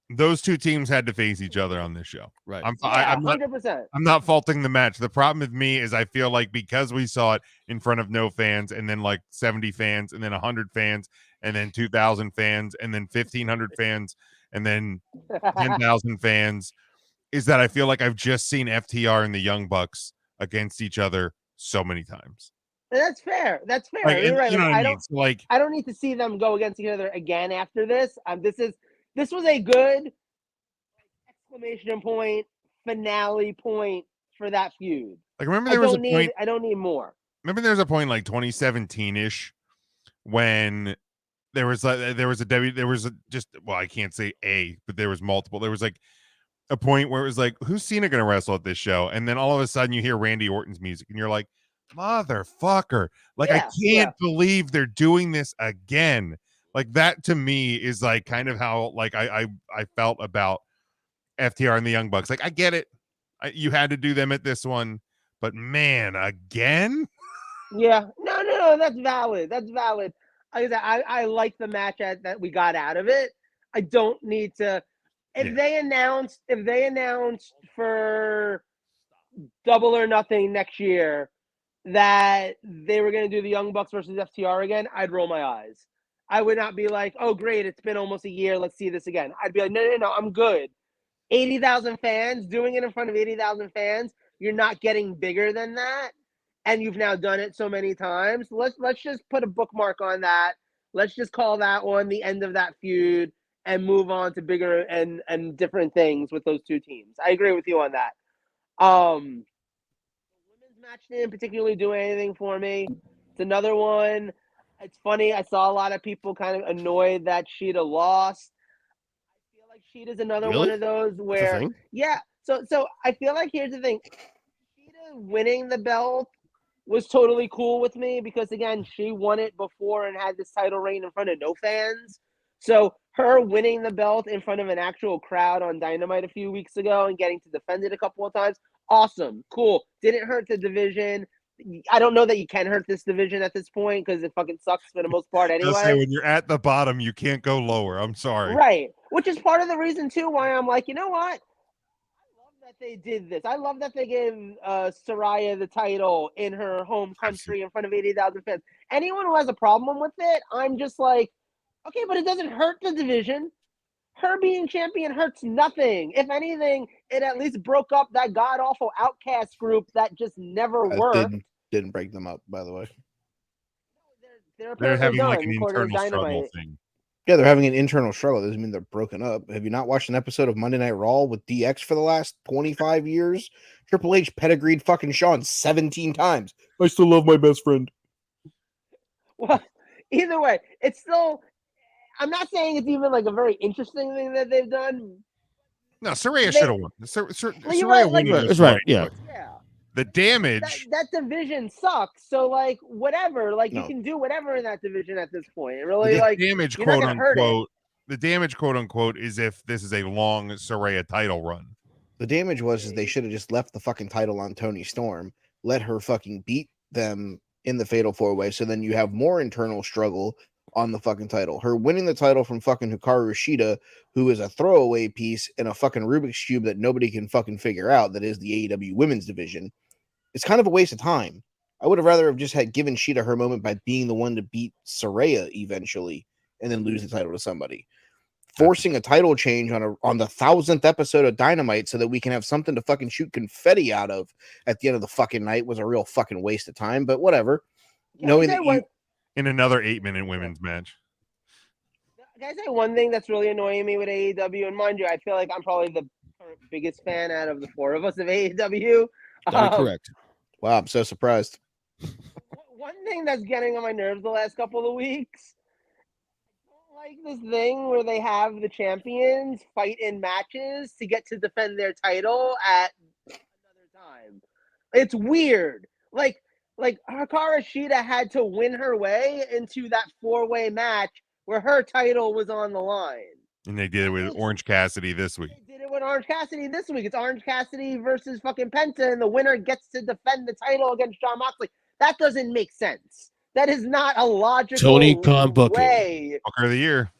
those two teams had to face each other on this show. Right. I'm 100%. I'm not faulting the match. The problem with me is I feel like because we saw it in front of no fans and then like 70 fans and then 100 fans and then 2,000 fans and then 1,500 fans and then 10,000 fans, is that I feel like I've just seen FTR and the Young Bucks against each other so many times. That's fair. That's fair. Like, You're right. you know Like, what I mean? So, like, I don't need to see them go against each other again after this. This was a good exclamation point finale point for that feud. remember I there was a don't point. need. I don't need more. Remember there was a point like 2017-ish when there was just, well, I can't say but there was multiple. There was like a point where it was like, who's Cena gonna wrestle at this show? And then all of a sudden you hear Randy Orton's music and you're like, motherfucker. Like, I can't believe they're doing this again. Like, that to me is like kind of how like I felt about FTR and the Young Bucks. Like, I get it. You had to do them at this one, but man, again? Yeah. No. That's valid. That's valid. Like I said, I like the match that we got out of it. I don't need to. If they announced for Double or Nothing next year that they were going to do the Young Bucks versus FTR again, I'd roll my eyes. I would not be like, oh, great, it's been almost a year, let's see this again. I'd be like, no, I'm good. 80,000 fans, doing it in front of 80,000 fans, you're not getting bigger than that. And you've now done it so many times. Let's just put a bookmark on that. Let's just call that one the end of that feud and move on to bigger and different things with those two teams. I agree with you on that. The women's match didn't particularly do anything for me. It's another one. It's funny. I saw a lot of people kind of annoyed that Sheeta lost. I feel like Sheeta's another one of those where, So I feel like here's the thing. Sheeta winning the belt was totally cool with me because, again, she won it before and had this title reign in front of no fans. So her winning the belt in front of an actual crowd on Dynamite a few weeks ago and getting to defend it a couple of times, awesome, cool. Didn't hurt the division. I don't know that you can hurt this division at this point because it fucking sucks for the most part anyway. Say, when you're at the bottom, you can't go lower. I'm sorry. Right. Which is part of the reason, too, why I'm like, you know what? That they did this. I love that they gave Saraya the title in her home country in front of 80,000 fans. Anyone who has a problem with it, I'm just like, okay, but it doesn't hurt the division. Her being champion hurts nothing. If anything, it at least broke up that god-awful Outcast group that just never worked. Didn't break them up, by the way. They're having like an internal struggle thing. Yeah, they're having an internal struggle. Doesn't mean they're broken up. Have you not watched an episode of Monday Night Raw with DX for the last 25 years? Triple H pedigreed fucking Shawn 17 times. I still love my best friend. Well, either way, it's still... I'm not saying it's even like a very interesting thing that they've done. No, Saraya should have won. Saraya winning is right. Yeah. The damage. That division sucks. So like whatever, like you can do whatever in that division at this point. It really like damage, quote unquote. The damage, quote unquote, is if this is a long Saraya title run. The damage was they should have just left the fucking title on Toni Storm, let her fucking beat them in the Fatal 4-Way, so then you have more internal struggle on the fucking title. Her winning the title from fucking Hikaru Shida, who is a throwaway piece in a fucking Rubik's Cube that nobody can fucking figure out, that is the AEW women's division. It's kind of a waste of time. I would have rather have just had given Shida her moment by being the one to beat Saraya eventually and then lose the title to somebody. Forcing a title change on the 1000th episode of Dynamite so that we can have something to fucking shoot confetti out of at the end of the fucking night was a real fucking waste of time, but whatever. Knowing that in another 8-minute women's match. Can I say one thing that's really annoying me with AEW? And mind you, I feel like I'm probably the biggest fan out of the four of us of AEW. Correct. Wow, I'm so surprised. One thing that's getting on my nerves the last couple of weeks, I don't like this thing where they have the champions fight in matches to get to defend their title at another time. It's weird. Like Hikaru Shida had to win her way into that 4-way match where her title was on the line. And they did it with Orange Cassidy this week. They did it with Orange Cassidy this week. It's Orange Cassidy versus fucking Penta, and the winner gets to defend the title against Jon Moxley. That doesn't make sense. That is not a logical Tony Khan booking. way. Booker of the year.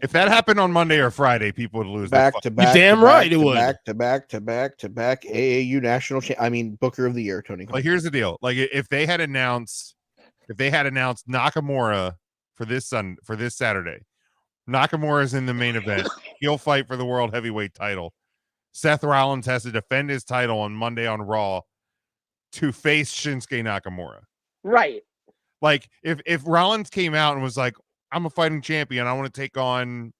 If that happened on Monday or Friday, people would lose. Back to back. Damn right it would. Back to back AAU national. Booker of the year, Tony Khan. Like, here's the deal. Like, if they had announced Nakamura for this Saturday, Nakamura's in the main event. He'll fight for the world heavyweight title. Seth Rollins has to defend his title on Monday on Raw to face Shinsuke Nakamura. Right. Like if Rollins came out and was like, I'm a fighting champion, I want to take on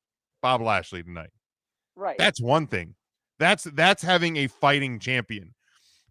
Bob Lashley tonight. Right. That's one thing. That's having a fighting champion.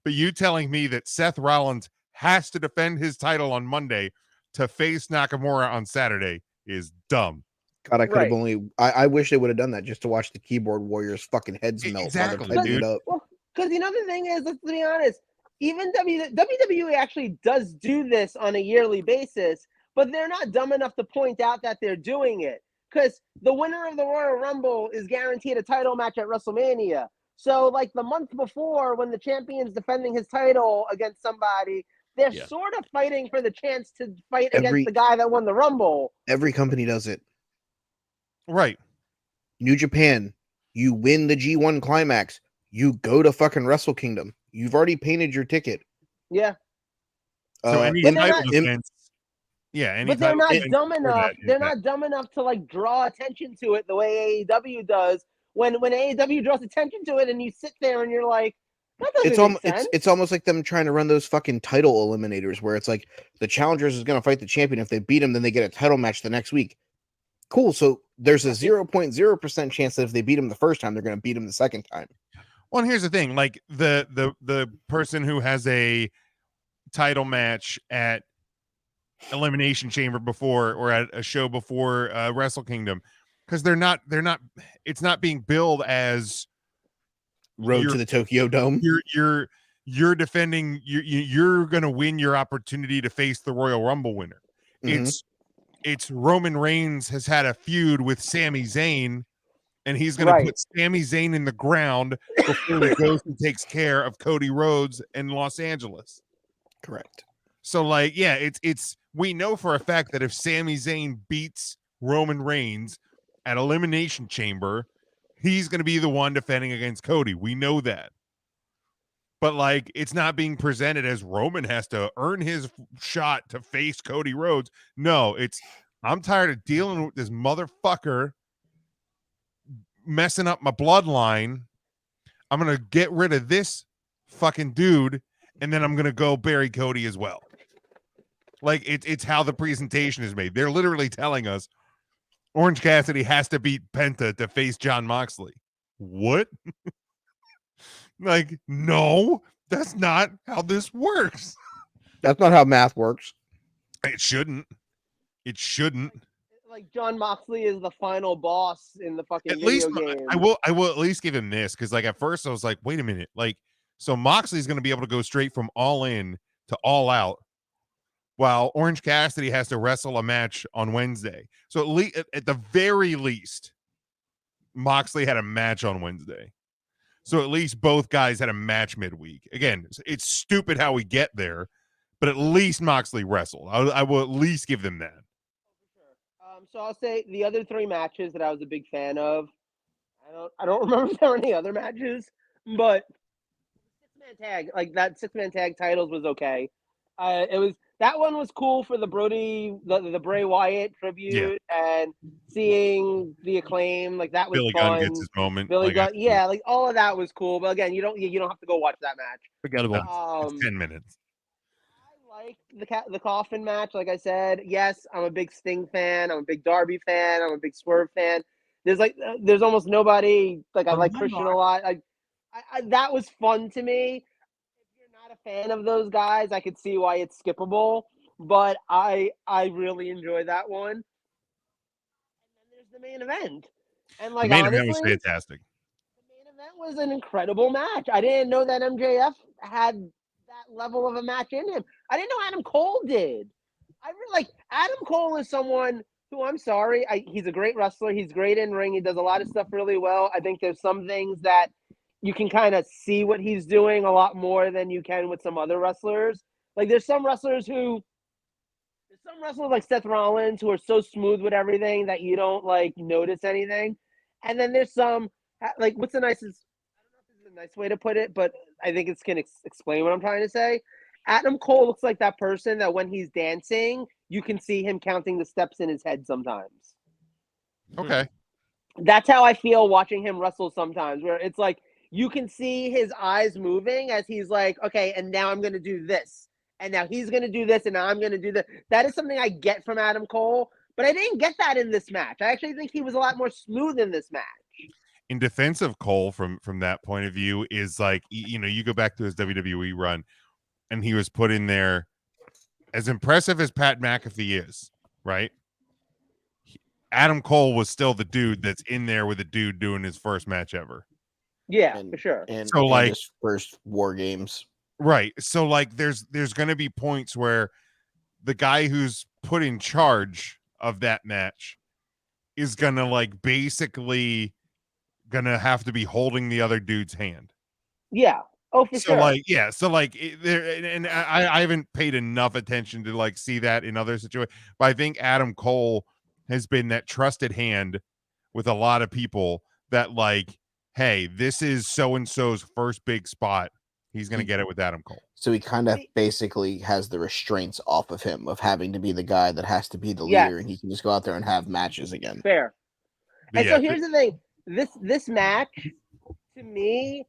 But you telling me that Seth Rollins has to defend his title on Monday to face Nakamura on Saturday is dumb. God, I could have Right. only. I wish they would have done that just to watch the keyboard warriors' fucking heads melt Exactly, while they're typing dude. it up. Well, because the other thing is, let's be honest, even WWE actually does do this on a yearly basis, but they're not dumb enough to point out that they're doing it. Because the winner of the Royal Rumble is guaranteed a title match at WrestleMania. So, like the month before, when the champion's defending his title against somebody, they're sort of fighting for the chance to fight against the guy that won the Rumble. Every company does it. Right. New Japan, you win the G1 climax, you go to fucking Wrestle Kingdom. You've already painted your ticket. Yeah. So any But they're title not- defense, any But they're title not defense dumb before enough. that is They're bad. not dumb enough to like draw attention to it the way AEW does. When AEW draws attention to it, and you sit there and you're like, that doesn't make sense. It's almost like them trying to run those fucking title eliminators where it's like the challengers is going to fight the champion. If they beat him, then they get a title match the next week. Cool. So there's a 0.0% chance that if they beat him the first time, they're going to beat him the second time. Well, and here's the thing: like the person who has a title match at Elimination Chamber before, or at a show before Wrestle Kingdom, because they're not. It's not being billed as Road to the Tokyo Dome. You're defending. You're going to win your opportunity to face the Royal Rumble winner. Mhm. It's Roman Reigns has had a feud with Sami Zayn, and he's going to put Sami Zayn in the ground before he goes and takes care of Cody Rhodes in Los Angeles. Correct. So, like, yeah, it's we know for a fact that if Sami Zayn beats Roman Reigns at Elimination Chamber, he's going to be the one defending against Cody. We know that. But, like, it's not being presented as Roman has to earn his shot to face Cody Rhodes. No, it's I'm tired of dealing with this motherfucker messing up my bloodline. I'm going to get rid of this fucking dude, and then I'm going to go bury Cody as well. Like, it's how the presentation is made. They're literally telling us Orange Cassidy has to beat Penta to face Jon Moxley. What? Like, no, that's not how this works. That's not how math works. It shouldn't. It shouldn't. Like Jon Moxley is the final boss in the fucking At least game. I will at least give him this, because like at first I was like, wait a minute, like so Moxley's going to be able to go straight from All In to All Out, while Orange Cassidy has to wrestle a match on Wednesday. So at the very least, Moxley had a match on Wednesday. So at least both guys had a match midweek. Again, it's stupid how we get there, but at least Moxley wrestled. I will at least give them that. So I'll say the other three matches that I was a big fan of. I don't remember if there were any other matches, but six-man tag titles was okay. That one was cool for the the Bray Wyatt tribute and seeing the Acclaim. Like that was Billy fun. Gunn gets his moment. Billy Gunn, like all of that was cool. But again, you don't have to go watch that match. Forgettable. It's 10 minutes. I like the coffin match. Like I said, yes, I'm a big Sting fan. I'm a big Darby fan. I'm a big Swerve fan. There's almost nobody like I like Christian a lot. I that was fun to me. If you're not a fan of those guys, I could see why it's skippable. But I really enjoy that one. And then there's the main event. And like The main honestly, event was fantastic. The main event was an incredible match. I didn't know that MJF had that level of a match in him. I didn't know Adam Cole did. Adam Cole is someone who, I'm sorry, he's a great wrestler. He's great in ring. He does a lot of stuff really well. I think there's some things that you can kind of see what he's doing a lot more than you can with some other wrestlers. Like there's some wrestlers like Seth Rollins who are so smooth with everything that you don't like notice anything. And then there's some like what's the nicest? I don't know if this is a nice way to put it, but I think it's gonna explain what I'm trying to say. Adam Cole looks like that person that when he's dancing, you can see him counting the steps in his head sometimes. Okay. That's how I feel watching him wrestle sometimes, where it's like you can see his eyes moving as he's like, okay, and now I'm going to do this. and now he's going to do this, and now I'm going to do that. That is something I get from Adam Cole, but I didn't get that in this match. I actually think he was a lot more smooth in this match. In defense of Cole, from that point of view, is like, you know, you go back to his WWE run, and he was put in there. As impressive as Pat McAfee is, right? Adam Cole was still the dude that's in there with a dude doing his first match ever. Yeah, for sure. And So, like, his first War Games. Right. So, like, there's going to be points where the guy who's put in charge of that match is going to, like, basically going to have to be holding the other dude's hand. Yeah. Oh, for sure. Like, yeah. So, like, and I haven't paid enough attention to, like, see that in other situations. But I think Adam Cole has been that trusted hand with a lot of people that, like, hey, this is so-and-so's first big spot. He's going to get it with Adam Cole. So he kind of basically has the restraints off of him of having to be the guy that has to be the leader, and he can just go out there and have matches again. Fair. But And yeah, so here's the thing. This match, to me,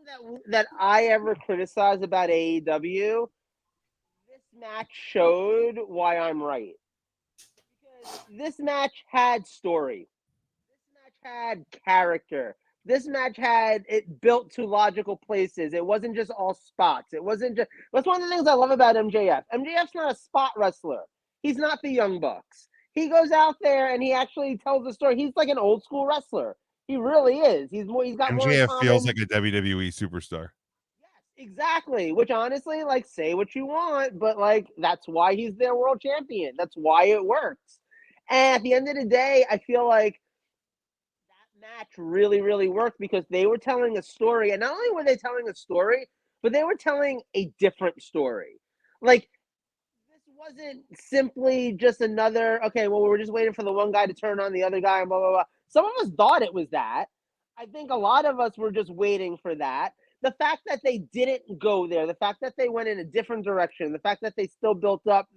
everything that I ever criticized about AEW, this match showed why I'm right. Because this match had story. This match had character. This match had it built to logical places. It wasn't just all spots. It wasn't just. That's one of the things I love about MJF. MJF's not a spot wrestler. He's not the Young Bucks. He goes out there and he actually tells the story. He's like an old school wrestler. He really is. He's got more in MJF common. feels like a WWE superstar. Yes, exactly. Which honestly, like, say what you want, but like that's why he's their world champion. That's why it works. And at the end of the day, I feel like match really, really worked because they were telling a story, and not only were they telling a story, but they were telling a different story. Like, this wasn't simply just another, okay, well, we're just waiting for the one guy to turn on the other guy and blah, blah, blah. Some of us thought it was that. I think a lot of us were just waiting for that. The fact that they didn't go there, the fact that they went in a different direction, the fact that they still built up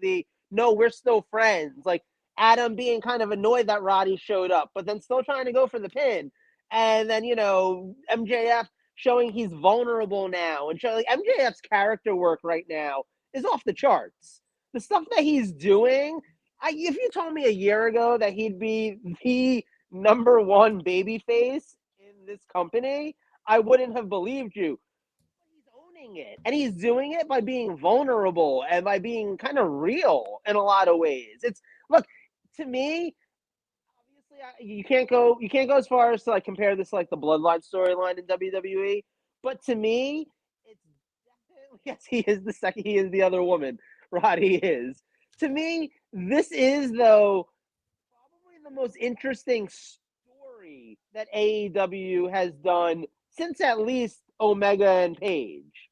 no, we're still friends. Like, Adam being kind of annoyed that Roddy showed up, but then still trying to go for the pin. And then, MJF showing he's vulnerable now and showing MJF's character work right now is off the charts. The stuff that he's doing, if you told me a year ago that he'd be the number one babyface in this company, I wouldn't have believed you. He's owning it, and he's doing it by being vulnerable and by being kind of real in a lot of ways. To me, obviously, you can't go as far as to like compare this to like the Bloodline storyline in WWE. But to me, it's definitely, yes, he is the second. He is the other woman. Roddy is. To me, this is though probably the most interesting story that AEW has done since at least Omega and Page.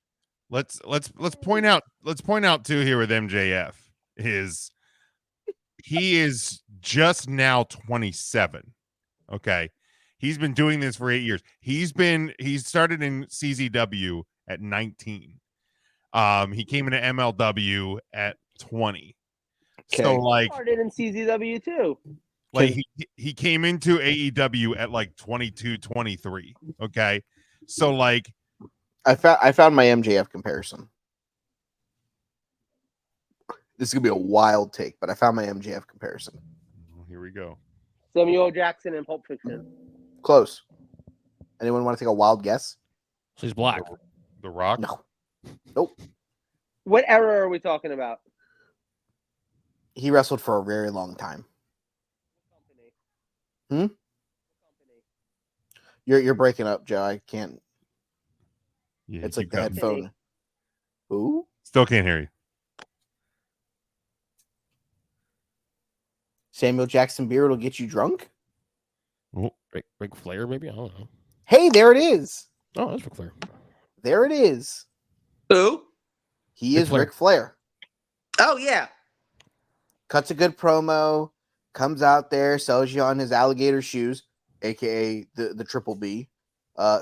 Let's point out too here with MJF is he is just now 27. Okay. He's been doing this for 8 years. He started in CZW at 19. He came into MLW at 20. Okay. So like Started in CZW too. Like he came into AEW at like 22, 23. Okay. So like I found my MJF comparison. This is gonna be a wild take, but I found my MJF comparison. Here we go. Samuel Jackson in Pulp Fiction. Close. Anyone want to take a wild guess? So he's black. The Rock? No. Nope. What era are we talking about? He wrestled for a very long time. You're breaking up, Joe. I can't. Yeah, It's like the cutting. headphone. Who? Still can't hear you. Samuel Jackson Beard will get you drunk? Ric Flair, maybe? I don't know. Hey, there it is. Oh, that's Ric Flair. There it is. Who? He Ric is Flair. Ric Flair. Oh, yeah. Cuts a good promo, comes out there, sells you on his alligator shoes, aka the Triple B,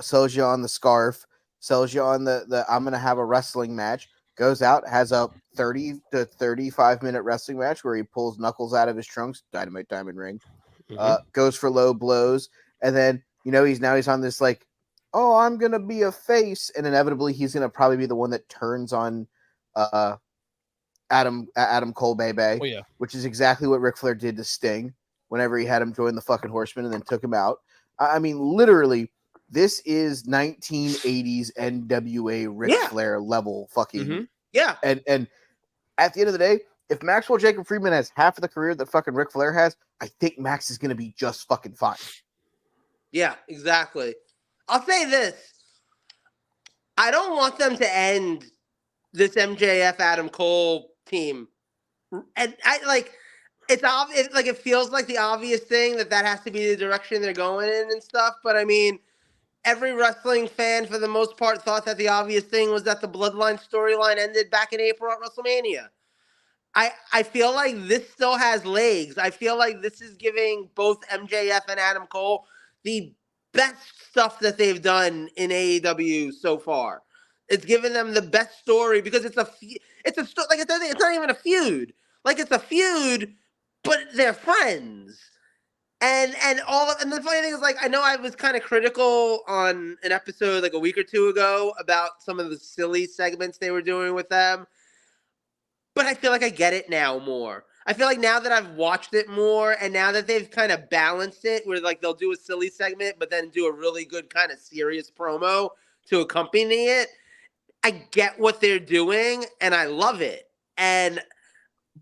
sells you on the scarf, sells you on the I'm gonna have a wrestling match, goes out, has a 30 to 35 minute wrestling match where he pulls Knuckles out of his trunks, Dynamite Diamond Ring, goes for low blows, and then he's on this like, oh, I'm gonna be a face, and inevitably he's gonna probably be the one that turns on Adam Cole Bay, Oh yeah. which is exactly what Ric Flair did to Sting whenever he had him join the fucking Horsemen and then took him out. I mean, literally, this is 1980s NWA Ric Yeah. Flair level fucking. Mhm. Yeah. And at the end of the day, if Maxwell Jacob Friedman has half of the career that fucking Ric Flair has, I think Max is going to be just fucking fine. Yeah, exactly. I'll say this. I don't want them to end this MJF Adam Cole team. And it's obvious, like it feels like the obvious thing that has to be the direction they're going in and stuff. But I mean, every wrestling fan for the most part thought that the obvious thing was that the Bloodline storyline ended back in April at WrestleMania. I feel like this still has legs. I feel like this is giving both MJF and Adam Cole the best stuff that they've done in AEW so far. It's given them the best story because it's not even a feud. Like it's a feud, but they're friends. And the funny thing is, like, I know I was kind of critical on an episode like a week or two ago about some of the silly segments they were doing with them. But I feel like I get it now more. I feel like now that I've watched it more and now that they've kind of balanced it where like they'll do a silly segment but then do a really good kind of serious promo to accompany it, I get what they're doing and I love it. And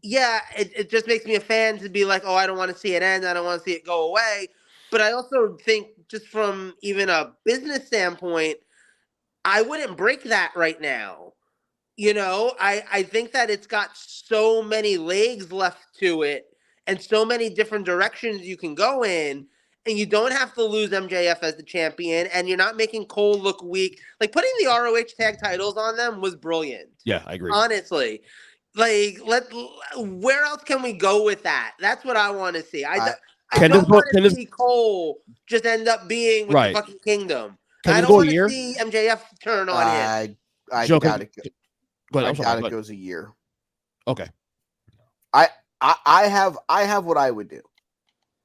yeah, it just makes me a fan to be like, oh, I don't want to see it end. I don't want to see it go away. But I also think just from even a business standpoint, I wouldn't break that right now. You know, I think that it's got so many legs left to it and so many different directions you can go in. And you don't have to lose MJF as the champion. And you're not making Cole look weak. Like, putting the ROH tag titles on them was brilliant. Yeah, I agree. Honestly. Like, where else can we go with that? That's what I want to see. I don't want to see Cole just end up being with the fucking Kingdom. I don't want to see MJF turn on him. I doubt it. I doubt it goes a year. Okay. I have what I would do.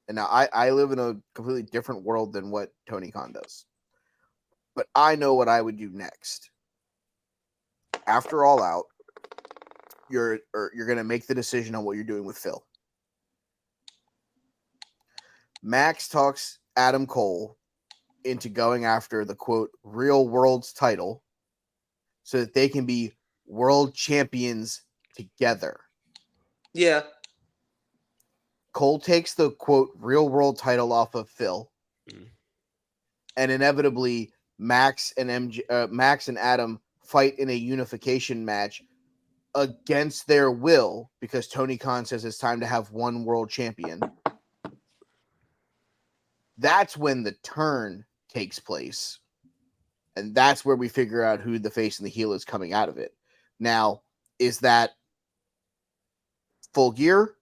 And now I live in a completely different world than what Tony Khan does. But I know what I would do next. After All Out, you're going to make the decision on what you're doing with Phil. Max talks Adam Cole into going after the quote real world's title so that they can be world champions together. Yeah. Cole takes the quote real world title off of Phil. And inevitably Max and Adam fight in a unification match against their will because Tony Khan says it's time to have one world champion. That's when the turn takes place. And that's where we figure out who the face and the heel is coming out of it. Now, is that Full Gear?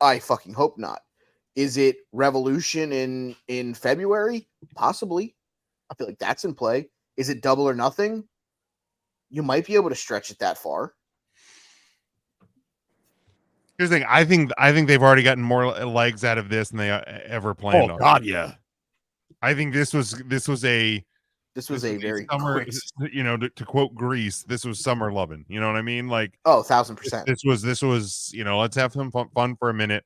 I fucking hope not. Is it Revolution in February? Possibly. I feel like that's in play. Is it Double or Nothing? You might be able to stretch it that far. Here's the thing. I think they've already gotten more legs out of this than they ever planned on. Oh God, yeah. I think this was a very summer, quick... you know, to quote Grease, this was summer loving. You know what I mean? Like, 1,000%. This was, you know, let's have some fun for a minute,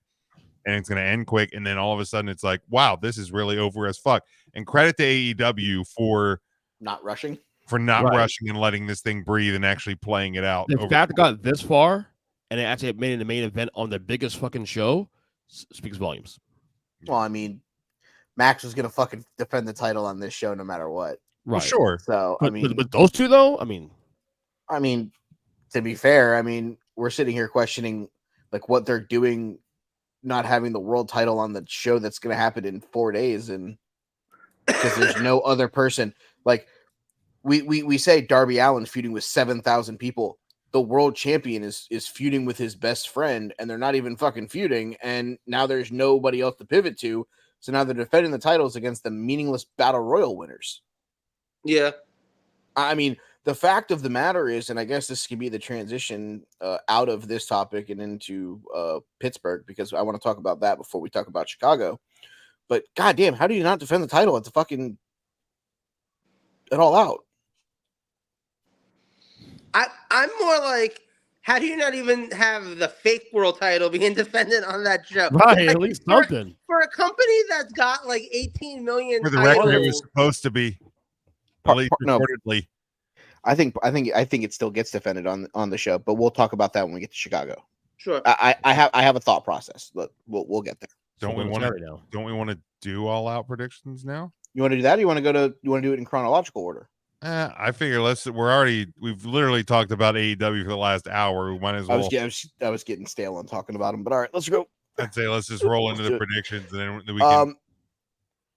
and it's gonna end quick, and then all of a sudden it's like, wow, this is really over as fuck. And credit to AEW for not rushing, and letting this thing breathe and actually playing it out. The fact it got this far and it actually made it the main event on the biggest fucking show speaks volumes. Well, I mean, Max was gonna fucking defend the title on this show no matter what. Right. Well, sure. So but those two though, I mean, to be fair, we're sitting here questioning like what they're doing, not having the world title on the show that's gonna happen in 4 days, and because there's no other person. Like we say Darby Allin's feuding with 7,000 people. The world champion is feuding with his best friend, and they're not even fucking feuding, and now there's nobody else to pivot to. So now they're defending the titles against the meaningless Battle Royal winners. Yeah. I mean, the fact of the matter is, and I guess this could be the transition out of this topic and into Pittsburgh, because I want to talk about that before we talk about Chicago. But goddamn, how do you not defend the title at the fucking All Out? I'm more like, How do you not even have the fake world title being defended on that show? Right, Like, at least for- something. For a company that's got like 18 million For the record, it was titles. supposed to be. At Par- least par- no. reportedly. I think it still gets defended on the show, but we'll talk about that when we get to Chicago. Sure. I have a thought process. Look, we'll get there. Don't we So want Terry to? now? Don't we want to do all out predictions now? You want to do that? Or you want to do it in chronological order? I figure we've literally talked about AEW for the last hour. We might as well. I was getting stale on talking about them, but all right, let's go. I'd say let's just roll into Let's the do it. predictions and then we can.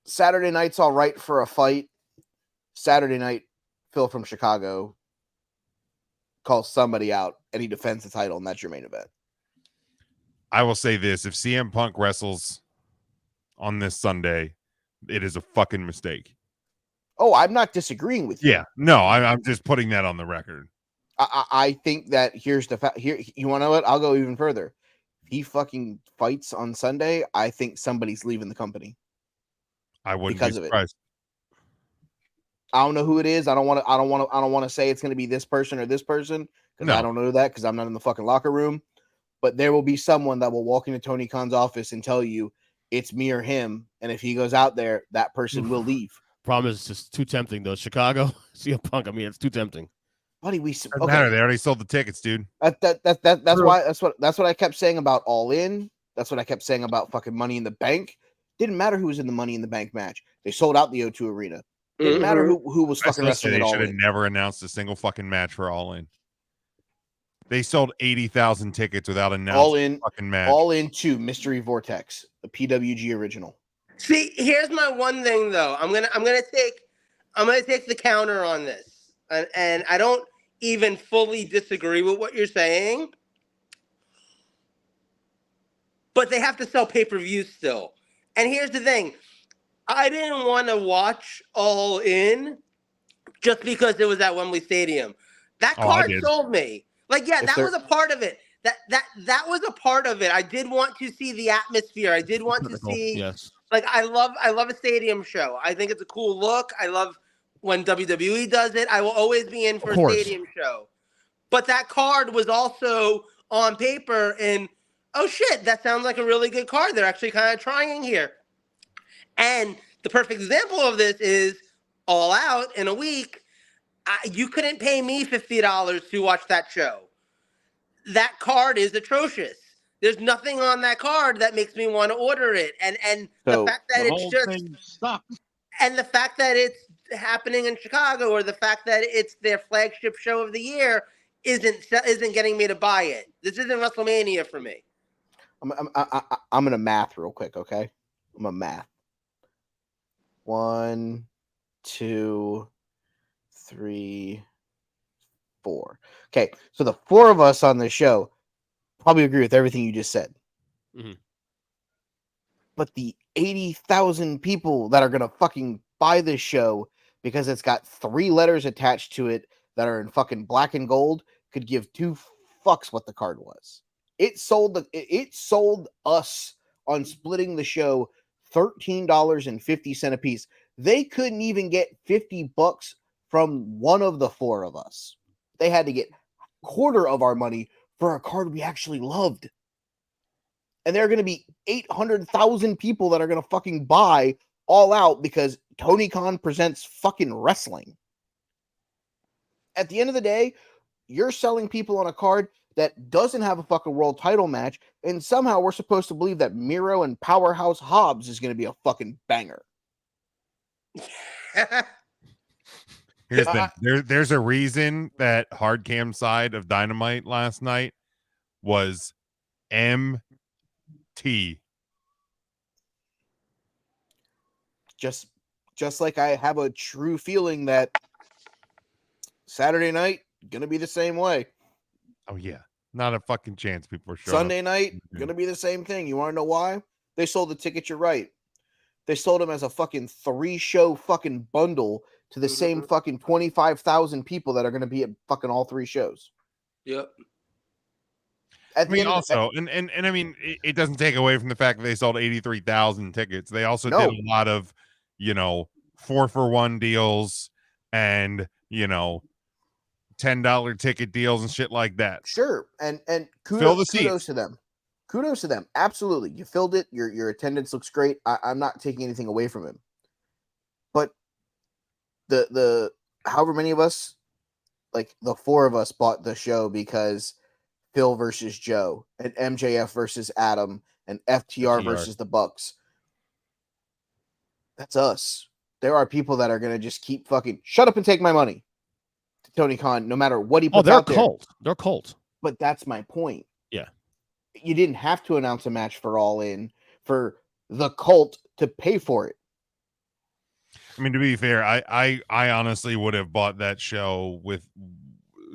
Saturday night's all right for a fight. Saturday night, Phil from Chicago calls somebody out and he defends the title, and that's your main event. I will say this: if CM Punk wrestles on this Sunday, it is a fucking mistake. Oh, I'm not disagreeing with you. Yeah, no, I'm just putting that on the record. I think that here's the fact. Here, you want to know what? I'll go even further. If he fucking fights on Sunday, I think somebody's leaving the company. I wouldn't Because be of it. surprised. I don't know who it is. I don't want to say it's going to be this person or this person because I No. don't know that because I'm not in the fucking locker room. But there will be someone that will walk into Tony Khan's office and tell you it's me or him. And if he goes out there, that person will leave. Problem is, it's just too tempting though. Chicago, CM Punk. I mean, it's too tempting. Buddy, Doesn't matter. They already sold the tickets, dude. That's what I kept saying about All In. That's what I kept saying about fucking Money in the Bank. Didn't matter who was in the Money in the Bank match. They sold out the O2 Arena. Didn't matter who was I fucking still say wrestling they at All should have In. never announced a single fucking match for All In. They sold 80,000 tickets without announcing All In, a fucking match. All In 2 Mystery Vortex, the PWG original. See, here's my one thing though. I'm gonna take the counter on this, and I don't even fully disagree with what you're saying, but they have to sell pay-per-views still. And here's the thing: I didn't want to watch All In just because it was at Wembley Stadium. That Oh, I card did. sold me. Like, yeah, If that there- was a part of it. That was a part of it. I did want to see the atmosphere. I did want to Critical, see. yes. Like, I love a stadium show. I think it's a cool look. I love when WWE does it. I will always be in for Of a course. stadium show. But that card was also on paper, and oh shit, that sounds like a really good card. They're actually kind of trying here. And the perfect example of this is All Out in a week. You couldn't pay me $50 to watch that show. That card is atrocious. There's nothing on that card that makes me want to order it. And So, the fact that The it's whole just thing sucks. and the fact that it's happening in Chicago, or the fact that it's their flagship show of the year, isn't getting me to buy it. This isn't WrestleMania for me. I'm gonna math real quick, okay? I'm gonna math. 1, 2, 3, 4. Okay, so the four of us on this show probably agree with everything you just said. Mhm. But the 80,000 people that are gonna fucking buy this show because it's got 3 letters attached to it that are in fucking black and gold could give 2 fucks what the card was. It sold us on splitting the show $13.50 a piece. They couldn't even get $50 from one of the 4 of us. They had to get quarter of our money for a card we actually loved. And there are going to be 800,000 people that are going to fucking buy All Out because Tony Khan presents fucking wrestling. At the end of the day, you're selling people on a card that doesn't have a fucking world title match, and somehow we're supposed to believe that Miro and Powerhouse Hobbs is going to be a fucking banger. Here's the thing. There's a reason that hard cam side of Dynamite last night was MT. Just like I have a true feeling that Saturday night gonna be the same way. Oh yeah, not a fucking chance. People are showing Sunday up. night gonna be the same thing. You want to know why? They sold the tickets. You're right. They sold them as a fucking 3-show fucking bundle to the same fucking 25,000 people that are gonna be at fucking all 3 shows. Yep. At I the mean, end of the- also, and I mean, it doesn't take away from the fact that they sold 83,000 tickets. They also No. did a lot of, 4-for-1 deals and, $10 ticket deals and shit like that. Sure, and Fill the kudos seats. to them. Kudos to them. Absolutely, you filled it. Your attendance looks great. I'm not taking anything away from him, but the however many of us, like the four of us, bought the show because Phil versus Joe and MJF versus Adam and FTR versus the Bucks. That's us. There are people that are gonna just keep fucking shut up and take my money to Tony Khan, no matter what he puts they're out there. cult. They're cult. But that's my point. Yeah. You didn't have to announce a match for All In for the cult to pay for it. I mean, to be fair, I honestly would have bought that show with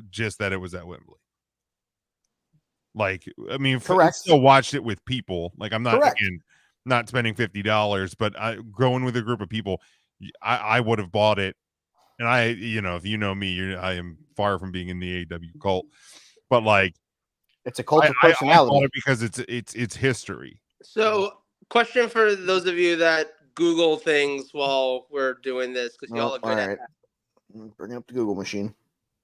just that it was at Wembley. Like, I mean, Correct. Still watched it with people. Like, I'm not Correct. again not spending $50, but going with a group of people, I would have bought it. And if you know me, I am far from being in the AEW cult, but like, it's a cult of I personality. bought it because it's history. So, question for those of you that Google things while we're doing this, because y'all are good at that. Bring up the Google machine.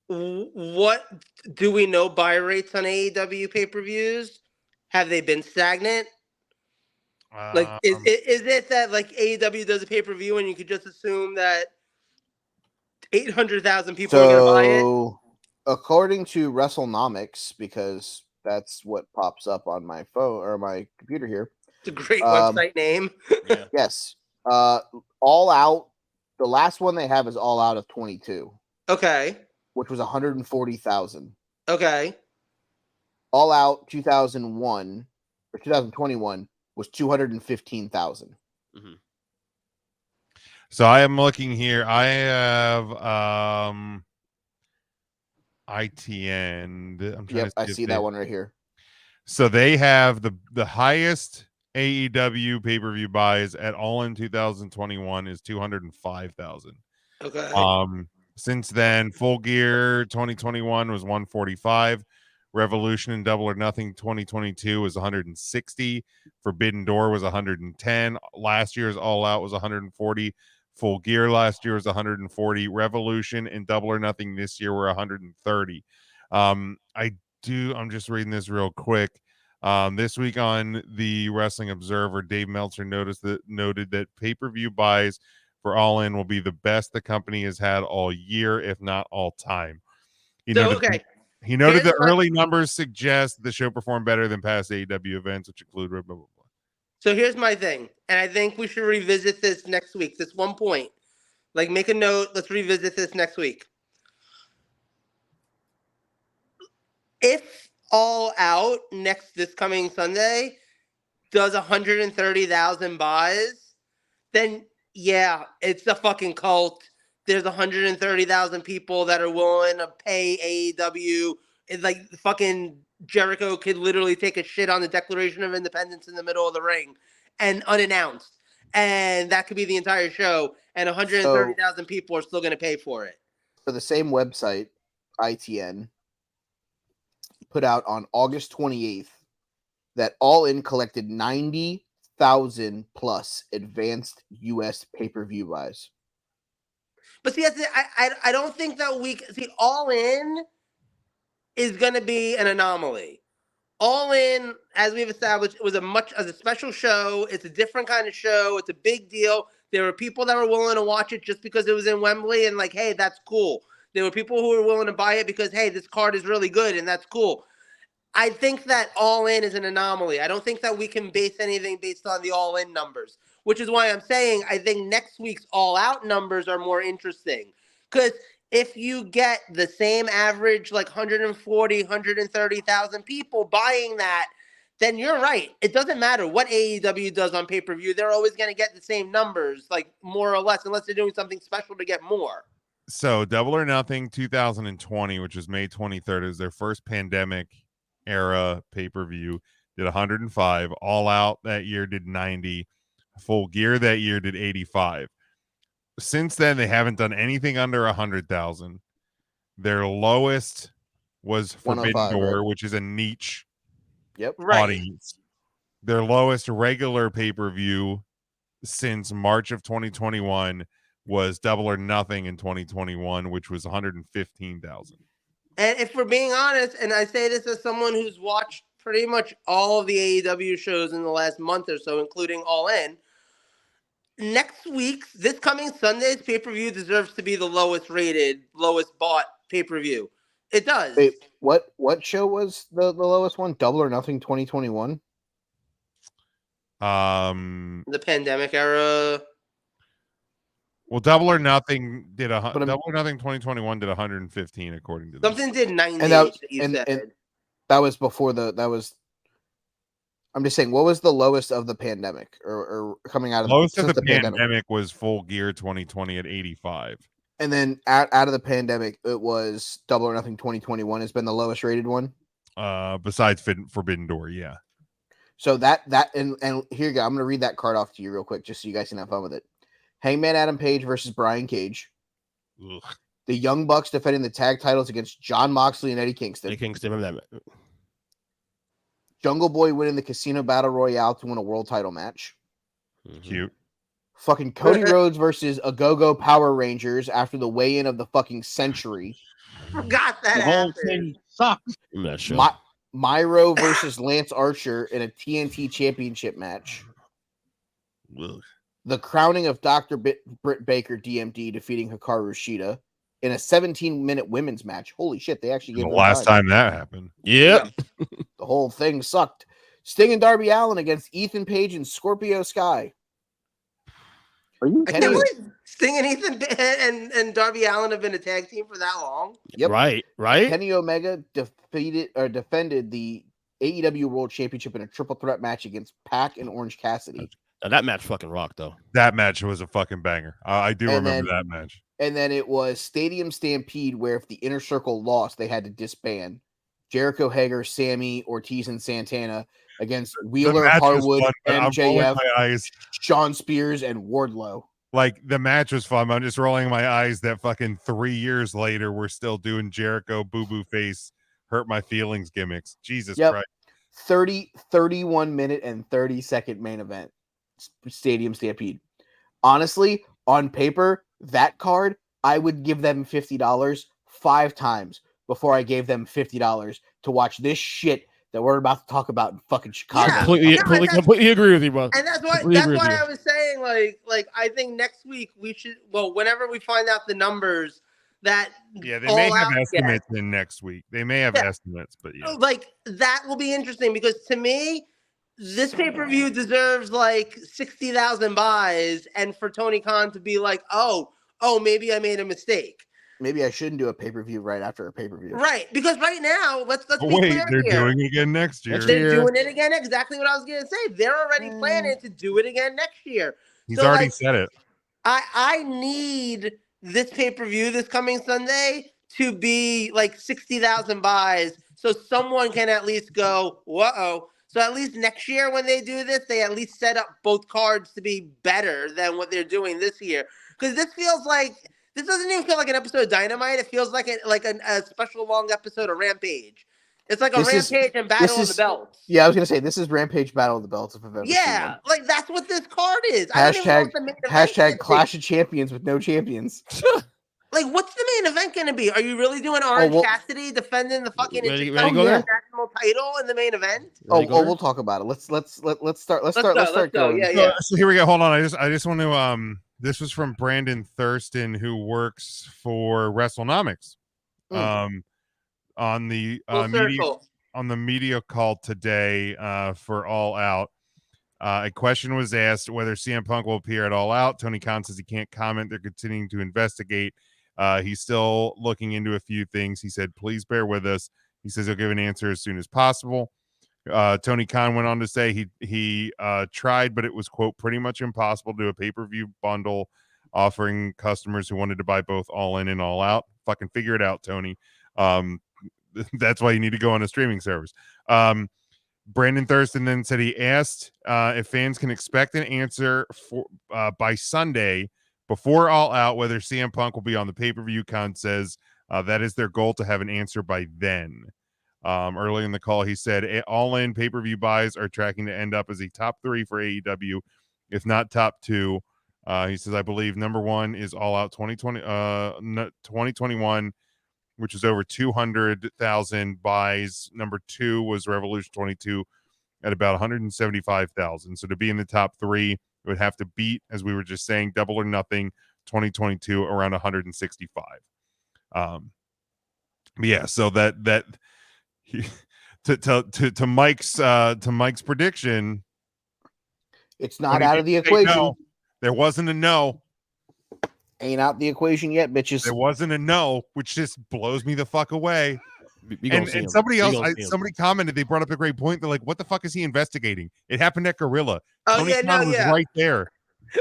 What do we know buy rates on AEW pay-per-views? Have they been stagnant? Like, is it that like AEW does a pay-per-view and you could just assume that 800,000 people are going to buy it? According to WrestleNomics, because that's what pops up on my phone or my computer here. It's a great website name. Yeah. Yes. All Out. The last one they have is All Out of 22. Okay. Which was 140,000. Okay. All Out 2001 or 2021 was 215,000. Mm-hmm. So I am looking here. I have ITN. Yep, I see that one right here. So they have the highest AEW pay-per-view buys at All-In 2021 is 205,000. Okay. Since then, Full Gear 2021 was 145. Revolution and Double or Nothing 2022 was 160. Forbidden Door was 110. Last year's All Out was 140. Full Gear last year was 140. Revolution and Double or Nothing this year were 130. I'm just reading this real quick. This week on the Wrestling Observer, Dave Meltzer noted that pay-per-view buys for All In will be the best the company has had all year, if not all time. He noted that early numbers suggest the show performed better than past AEW events, which include blah, blah, blah. So here's my thing, and I think we should revisit this next week. This one point. Like, make a note. Let's revisit this next week. If All Out this coming Sunday does 130,000 buys, then yeah, it's a fucking cult. There's 130,000 people that are willing to pay AEW. It's like fucking Jericho could literally take a shit on the Declaration of Independence in the middle of the ring and unannounced. And that could be the entire show. And 130,000 people are still going to pay for it. So the same website, ITN, put out on August 28th that All In collected 90,000 plus advanced U.S. pay-per-view buys. But see, I don't think that All In is going to be an anomaly. All In, as we've established, it was a special show. It's a different kind of show. It's a big deal. There were people that were willing to watch it just because it was in Wembley and like, hey, that's cool. There were people who were willing to buy it because, hey, this card is really good and that's cool. I think that All In is an anomaly. I don't think that we can base anything based on the All In numbers, which is why I'm saying I think next week's All Out numbers are more interesting. Because if you get the same average, like 140, 130,000 people buying that, then you're right. It doesn't matter what AEW does on pay-per-view. They're always going to get the same numbers, like more or less, unless they're doing something special to get more. So Double or Nothing 2020, which was May 23rd, is their first pandemic era pay-per-view, did 105. All Out that year did 90. Full Gear that year did 85. Since then, they haven't done anything under 100,000. Their lowest was Forbidden Door, right? Which is a niche audience. Their lowest regular pay-per-view since March of 2021 was Double or Nothing in 2021, which was 115,000. And if we're being honest, and I say this as someone who's watched pretty much all of the AEW shows in the last month or so, including All-In, next week's, this coming Sunday's pay-per-view deserves to be the lowest rated, lowest bought pay-per-view. It does. Wait, what show was the lowest one? Double or Nothing 2021? The pandemic era. Well, Double or Nothing did But I'm- Double or Nothing 2021 did 115 according to this. Something did 90. And that you and, said. and that was before that was. I'm just saying, what was the lowest of the pandemic or coming out of Lowest of since the pandemic was Full Gear 2020 at 85. And then out of the pandemic, it was Double or Nothing 2021 has been the lowest rated one. Besides Forbidden Door, yeah. So that and here you go. I'm gonna read that card off to you real quick, just so you guys can have fun with it. Hangman Adam Page versus Brian Cage. Ugh. The Young Bucks defending the tag titles against Jon Moxley and Eddie Kingston. Eddie Kingston, remember that? Jungle Boy winning the Casino Battle Royale to win a world title match. Cute. Fucking Cody Rhodes versus a Go-Go Power Rangers after the weigh-in of the fucking century. Forgot that The whole happened. thing sucks. Remember that show? Myro versus Lance Archer in a TNT Championship match. Ugh. The crowning of Dr. Britt Baker, DMD, defeating Hikaru Shida in a 17-minute women's match. Holy shit, they actually gave The them last time that happened. Yep. The whole thing sucked. Sting and Darby Allin against Ethan Page and Scorpio Sky. I can't Kenny, believe Sting and Ethan and Darby Allin have been a tag team for that long. Yep. Right. Kenny Omega defended the AEW World Championship in a triple threat match against Pac and Orange Cassidy. Now, that match fucking rocked, though. That match was a fucking banger. I do And remember then- that match. And then it was Stadium Stampede, where if the Inner Circle lost, they had to disband. Jericho, Hager, Sammy, Ortiz, and Santana against The Wheeler, match was Harwood, fun, but I'm rolling MJF, my eyes. Sean Spears, and Wardlow. Like, the match was fun. I'm just rolling my eyes that fucking 3 years later, we're still doing Jericho, boo-boo face, hurt my feelings gimmicks. Jesus Yep. Christ. 31 minute and 30-second main event. Stadium Stampede. Honestly, on paper, that card, I would give them $50 5 times before I gave them $50 to watch this shit that we're about to talk about in fucking Chicago. Yeah. Completely agree with you, bro. And that's why Completely agree with you. I was saying, like I think next week we should, well, whenever we find out the numbers that Yeah, they may All have Out estimates in next week. They may have estimates, but yeah. like that will be interesting, because to me, this pay-per-view deserves like 60,000 buys, and for Tony Khan to be like, oh, maybe I made a mistake. Maybe I shouldn't do a pay-per-view right after a pay-per-view. Right, because right now, let's But be wait, clear they're here. doing it again next year. Next They're year. doing it again. Exactly what I was going to say. They're already planning to do it again next year. He's So, already like, said it. I need this pay-per-view this coming Sunday to be like 60,000 buys, so someone can at least go, whoa. So at least next year when they do this, they at least set up both cards to be better than what they're doing this year. Because this doesn't even feel like an episode of Dynamite. It feels like a special long episode of Rampage. It's like a Rampage and Battle of the Belts. Yeah, I was gonna say this is Rampage Battle of the Belts if I've ever seen Yeah, one. like that's what this card is. I don't even know what the main event Hashtag is. Clash of Champions with no champions. Like, what's the main event going to be? Are you really doing Orange well- Cassidy defending the fucking Ready to Intercontinental go there? national title in the main event? We'll talk about it. Let's start go. going. Yeah. So here we go. Hold on. I just want to this was from Brandon Thurston, who works for WrestleNomics. On the media call today for All Out. A question was asked whether CM Punk will appear at All Out. Tony Khan says he can't comment. They're continuing to investigate. He's still looking into a few things. He said, please bear with us. He says he'll give an answer as soon as possible. Tony Khan went on to say he tried, but it was, quote, pretty much impossible to do a pay-per-view bundle offering customers who wanted to buy both All In and All Out. Fucking figure it out, Tony. That's why you need to go on a streaming service. Brandon Thurston then said he asked if fans can expect an answer by Sunday before All Out whether CM Punk will be on the pay-per-view. Khan says that is their goal to have an answer by then. Early in the call, he said All-In pay-per-view buys are tracking to end up as a top 3 for AEW, if not top 2. He says, I believe number 1 is All Out 2021. which is over 200,000 buys. Number 2 was Revolution 22 at about 175,000. So to be in the top 3, it would have to beat, as we were just saying, Double or Nothing 2022 around 165. Yeah, so that to Mike's prediction, It's not out of the equation. No. There wasn't a no. Ain't out the equation yet, bitches. There wasn't a no, which just blows me the fuck away. We gonna And, see and him. somebody We else, gonna see him. somebody commented, they brought up a great point. They're like, what the fuck is he investigating? It happened at Gorilla. Oh, Tony yeah, Khan no, was yeah. right there.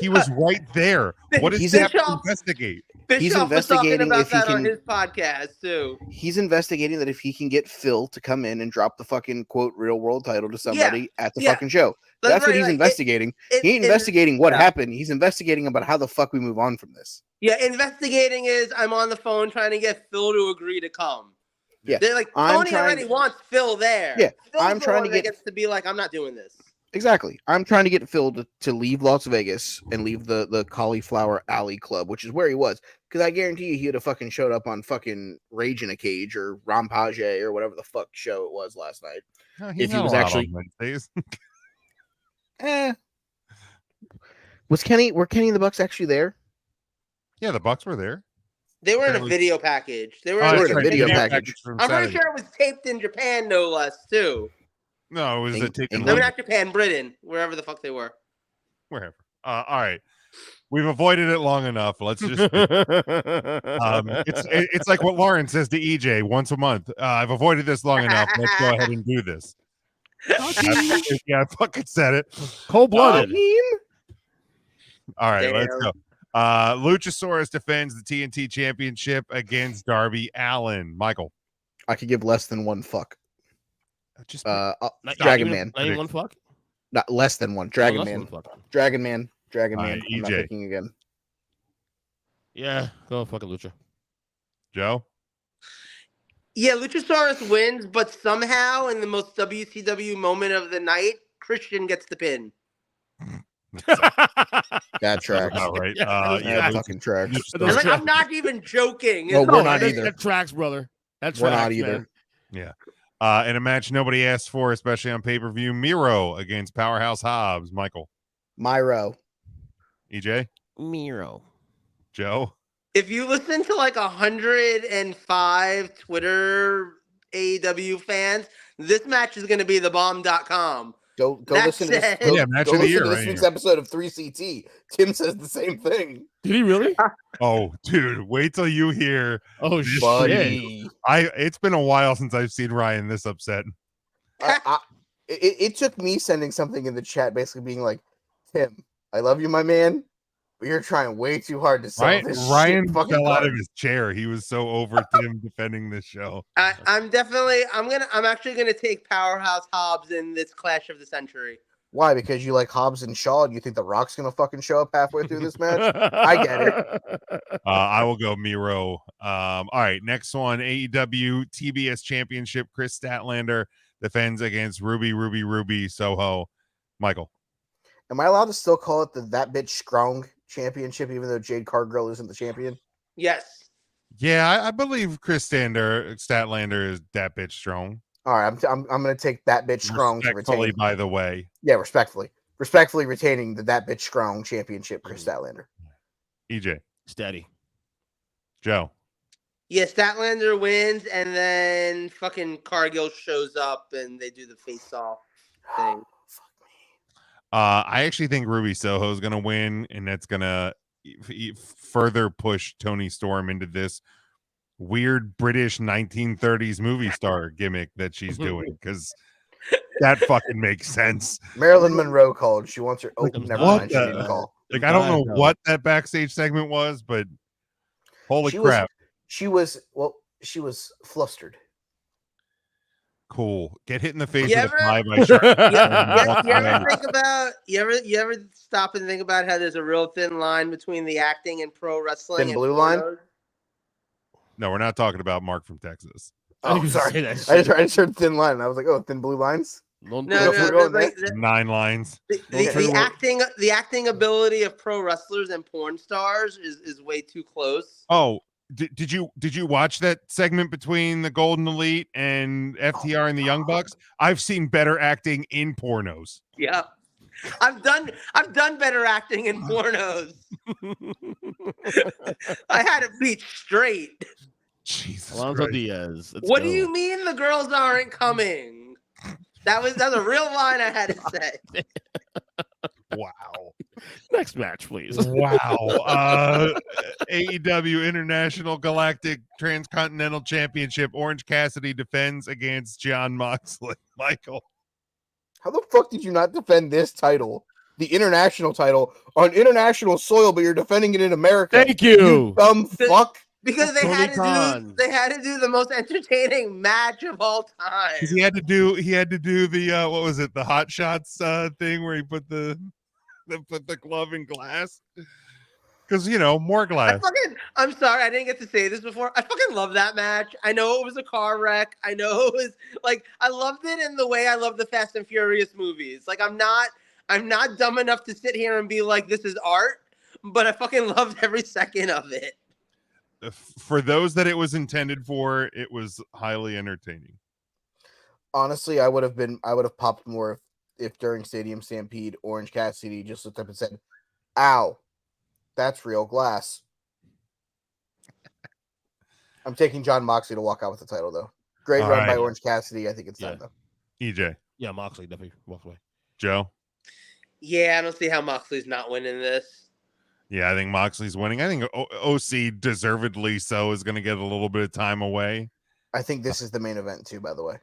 He was right there. What does He's he have to Bischoff- investigate? Bischoff was talking investigating about if he that on can- his podcast too. He's investigating that if he can get Phil to come in and drop the fucking quote real world title to somebody at the fucking show. That's what he's investigating. He ain't investigating what happened. He's investigating about how the fuck we move on from this. Yeah, investigating is I'm on the phone trying to get Phil to agree to come. Yeah, They're like, I'm Tony trying already to- wants Phil there. Yeah, Phil's I'm the trying one to that get- gets to be like, I'm not doing this. Exactly. I'm trying to get Phil to leave Las Vegas and leave the Cauliflower Alley Club, which is where he was. Because I guarantee you he would have fucking showed up on fucking Rage in a Cage or Rampage or whatever the fuck show it was last night. No, If he not was allowed actually- on Wednesdays. Were Kenny and the Bucks actually there? Yeah, the Bucks were there. They were in a Apparently- video package. They were Oh, in that's a right, video video package. package. from I'm pretty Saturday. sure it was taped in Japan, no less, too. No, it was a England- tape in No, England. London. not Japan, Britain, wherever the fuck they were. Wherever. All right. We've avoided it long enough. Let's just it's like what Lauren says to EJ once a month. I've avoided this long enough. Let's go ahead and do this. Yeah, I fucking said it. Cold-blooded. All right, let's Damn. go. Luchasaurus defends the TNT Championship against Darby Allin. Michael. I could give less than one fuck. Just Dragon Man. Not even one fuck. Not less than one. Oh, Dragon less Man. than one fuck. Dragon Man. Dragon All Man. right, I'm not EJ. picking again. Yeah, go fucking Lucha. Joe. Yeah, Luchasaurus wins, but somehow in the most WCW moment of the night, Christian gets the pin. That tracks. About right. Yeah, That Lucha- fucking tracks. And Luchasaurus- like, I'm not even joking. No, It's we're all- not that- either. That tracks, brother. That tracks, We're not either. man. in a match nobody asked for, especially on pay-per-view, Miro against Powerhouse Hobbs. Michael. Myro. EJ. Miro. Joe. If you listen to like 105 Twitter AEW fans, this match is going to be the bomb.com. Go That listen to this. said- Go, Yeah, match go of the listen year to this right week's here. episode of 3CT. Tim says the same thing. Did he really? Oh, dude, wait till you hear. Oh shit! Buddy. It's been a while since I've seen Ryan this upset. It took me sending something in the chat basically being like, Tim, I love you, my man, but you're trying way too hard to sell this Ryan shit fucking fell out card." of his chair. He was so over Tim defending this show. I'm actually gonna take Powerhouse Hobbs in this Clash of the Century. Why? Because you like Hobbs and Shaw and you think The Rock's going to fucking show up halfway through this match? I get it. I will go Miro. All right, next one, AEW TBS Championship. Chris Statlander defends against Ruby Soho. Michael. Am I allowed to still call it the That Bitch Strong Championship, even though Jade Cargill isn't the champion? Yes. Yeah, I believe Chris Statlander is that bitch strong. All right, I'm going to take That Bitch Strong to Respectfully, retain. by the way. Yeah, respectfully retaining the That Bitch Strong Championship, Chris Statlander. EJ. Steady. Joe. Yeah, Statlander wins, and then fucking Cargill shows up, and they do the face-off thing. I actually think Ruby Soho is going to win, and that's going to further push Tony Storm into this weird British 1930s movie star gimmick that she's doing, because that fucking makes sense. Marilyn Monroe called. She wants her. Oh, What never mind. She the- didn't call. Like, I don't know No. what that backstage segment was, but holy She was- crap. She was flustered. Cool. Get hit in the face You with a ever- fly-by shark. You ever stop and think about how there's a real thin line between the acting and pro wrestling? Thin and blue line? pornos? No, we're not talking about Mark from Texas. Oh, You sorry. say that I shit. just heard thin line. And I was like, oh, thin blue lines. No, No, We're no, going there's like there? 9 lines. the acting ability of pro wrestlers and porn stars is way too close. Oh, did you watch that segment between the Golden Elite and FTR and the Young Bucks? I've seen better acting in pornos. Yeah. I've done better acting in pornos. I had it beat straight. Jesus Alonzo Christ. Diaz. Let's What go. do you mean the girls aren't coming? That's a real line I had to say. Wow. Next match, please. Wow. AEW International Galactic Transcontinental Championship. Orange Cassidy defends against Jon Moxley. Michael. How the fuck did you not defend this title, the international title, on international soil, but you're defending it in America? Thank you. Dumb fuck. Because they Tony had Khan. to do the most entertaining match of all time. Because he had to do the what was it, the Hot Shots thing where he put the glove in glass. Because more glass. I'm sorry, I didn't get to say this before. I fucking love that match. I know it was a car wreck. I know it was I loved it in the way I love the Fast and Furious movies. Like I'm not dumb enough to sit here and be like this is art, but I fucking loved every second of it. For those that it was intended for, it was highly entertaining. Honestly, I would have popped more if during Stadium Stampede, Orange Cassidy just looked up and said, "Ow, that's real glass." I'm taking Jon Moxley to walk out with the title, though. Great All run right. by Orange Cassidy. I think it's time, though. EJ. Yeah, Moxley definitely walk away. Joe. Yeah, I don't see how Moxley's not winning this. Yeah, I think Moxley's winning. I think OC deservedly so is going to get a little bit of time away. I think this is the main event, too, by the way.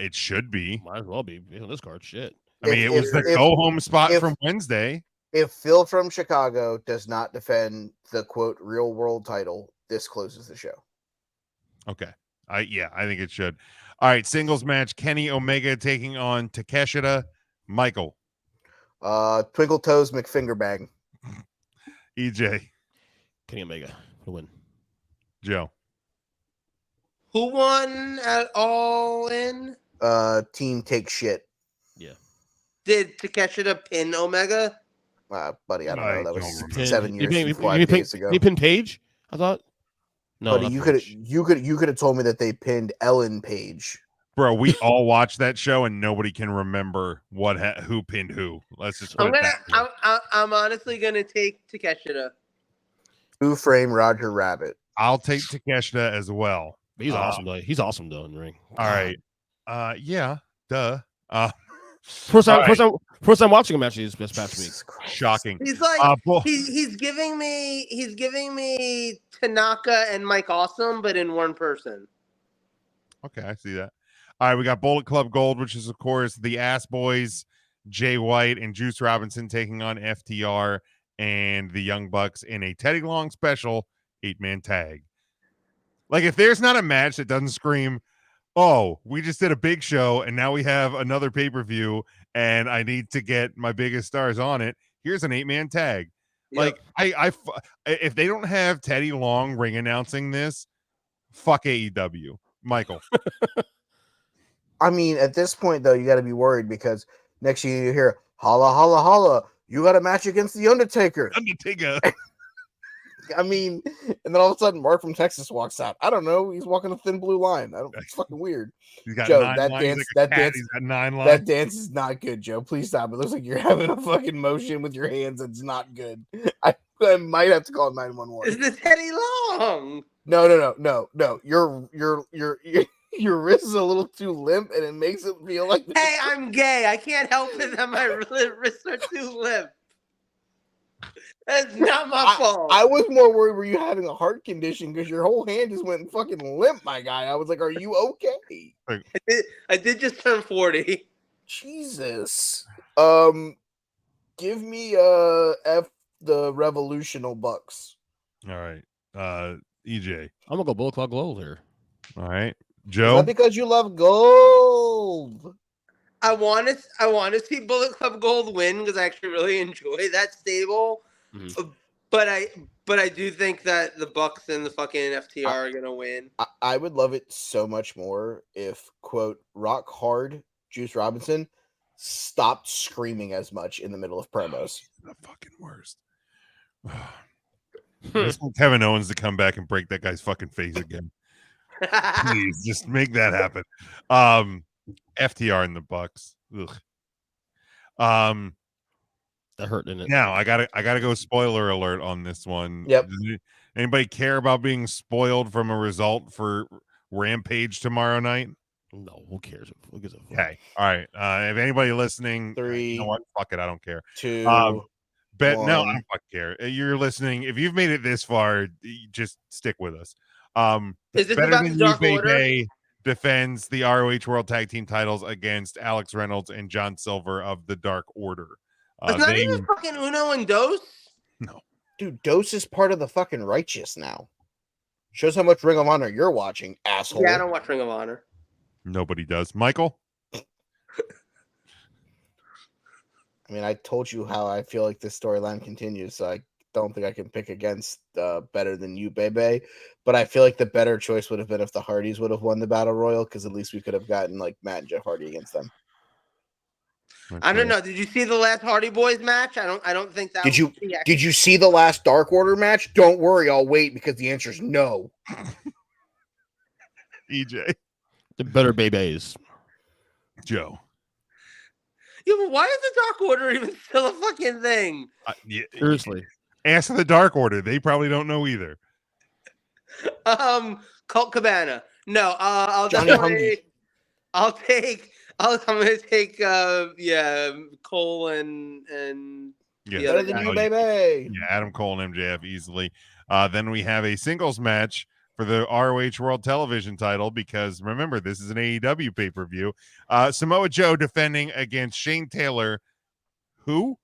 It should be. Might as well be on this card. Shit. I mean, it was the go-home spot from Wednesday. If Phil from Chicago does not defend the, quote, real world title, this closes the show. Okay. I think it should. All right, singles match, Kenny Omega taking on Takeshita. Michael. Twinkle Toes McFingerbang. EJ. Kenny Omega for the win. Joe. Who won at All-In? Team Take Shit. Yeah. Did Takeshita pin Omega? Buddy, I don't know. That was Pin- 7 years and 5 you days ago. You pinned Paige? I thought. No, Buddy, you could have told me that they pinned Ellen Page. Bro, we all watched that show and nobody can remember who pinned who. Let's just put I'm honestly gonna take Takeshita. Who framed Roger Rabbit? I'll take Takeshita as well. He's awesome though. He's awesome though in the ring. All right. Yeah. Duh. First time watching him actually this past week. Shocking. He's like he's giving me Tanaka and Mike Awesome, but in one person. Okay, I see that. All right, we got Bullet Club Gold, which is of course the Ass Boys, Jay White and Juice Robinson taking on FTR and the Young Bucks in a Teddy Long special 8-man tag. Like if there's not a match that doesn't scream, "Oh, we just did a big show and now we have another pay-per-view and I need to get my biggest stars on it. Here's an 8-man tag." Yep. Like if they don't have Teddy Long ring announcing this, fuck AEW. Michael. I mean, at this point though, you got to be worried because next year you hear holla holla holla, you got a match against the Undertaker. I mean, and then all of a sudden Mark from Texas walks out. I don't know. He's walking a thin blue line. It's fucking weird. He's got Joe, 9 that lines. dance, He's got 9 lines. That dance is not good, Joe. Please stop. It looks like you're having a fucking motion with your hands. It's not good. I might have to call 911. Is this Teddy Long? No. Your wrist is a little too limp, and it makes it feel like. Hey, I'm gay. I can't help it that my wrists are too limp. That's not my fault. I was more worried were you having a heart condition because your whole hand just went fucking limp, my guy. I was like, are you okay? I did just turn 40. Jesus. Give me F the Revolutional Bucks. All right. EJ. I'm gonna go Bullet Club Gold here. All right. Joe. Is that because you love gold? I want to see Bullet Club Gold win because I actually really enjoy that stable. Mm-hmm. But I do think that the Bucks and the fucking FTR are gonna win. I would love it so much more if, quote, Rock Hard Juice Robinson stopped screaming as much in the middle of promos. The fucking worst. I just want Kevin Owens to come back and break that guy's fucking face again. Please, just make that happen. FTR in the Bucks. Ugh. That hurt, didn't it? Now I gotta go spoiler alert on this one. Yep. Does anybody care about being spoiled from a result for Rampage tomorrow night? No, who cares? Who gives a fuck? Okay. All right. If anybody listening, you know 3, what? Fuck it. I don't care. 2, No, I 1. don't fucking care. You're listening. If you've made it this far, just stick with us. Is this Better about Than the You, Dark Order? Bebe defends the ROH World Tag Team titles against Alex Reynolds and John Silver of the Dark Order. It's not even fucking Uno and Dos. No. Dude, Dose is part of the fucking Righteous now. Shows how much Ring of Honor you're watching, asshole. Yeah, I don't watch Ring of Honor. Nobody does. Michael? I mean, I told you how I feel like this storyline continues, so I don't think I can pick against Better Than You, Bebe. But I feel like the better choice would have been if the Hardys would have won the Battle Royal, because at least we could have gotten like Matt and Jeff Hardy against them. I don't know. Did you see the last Hardy Boys match? I don't think that. Did you see the last Dark Order match? Don't worry, I'll wait because the answer is no. EJ. The better babies. Joe. Yeah, but why is the Dark Order even still a fucking thing? Seriously. Ask the Dark Order. They probably don't know either. Colt Cabana. No, I'll Johnny definitely. Hungy. I'm gonna take Cole and Yeah, the other Better Than guy. You, Baby. Yeah, Adam Cole and MJF easily. Then we have a singles match for the ROH World Television title because remember, this is an AEW pay-per-view. Samoa Joe defending against Shane Taylor. Who?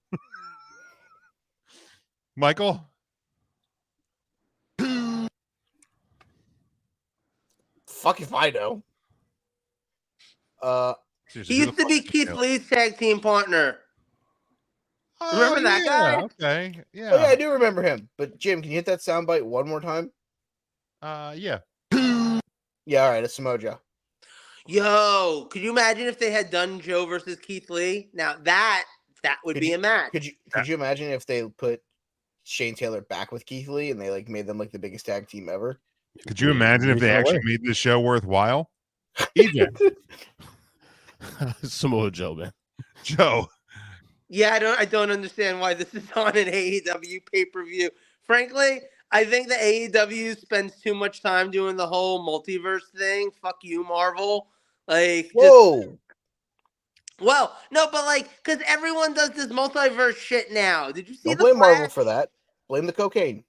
Michael? Fuck if I know. Seriously, He who used the to be fuck is Keith Taylor? Lee's tag team partner. Oh, Remember that guy? Okay. Oh, yeah, I Yeah. do remember him. But Jim, can you hit that soundbite one more time? Yeah. Yeah, all right, it's Samoa Joe. Yo, could you imagine if they had done Joe versus Keith Lee? Now that would be a match. Could you imagine if they put Shane Taylor back with Keith Lee and they like made them like the biggest tag team ever? Could you imagine if they actually made this show worthwhile? EJ. Samoa Joe, man. Joe. Yeah, I don't understand why this is on an AEW pay-per-view. Frankly, I think the AEW spends too much time doing the whole multiverse thing. Fuck you, Marvel. Like, Whoa. well, no, but like, because everyone does this multiverse shit now. Did you see Don't the blame Marvel Flash? for that. Blame the cocaine.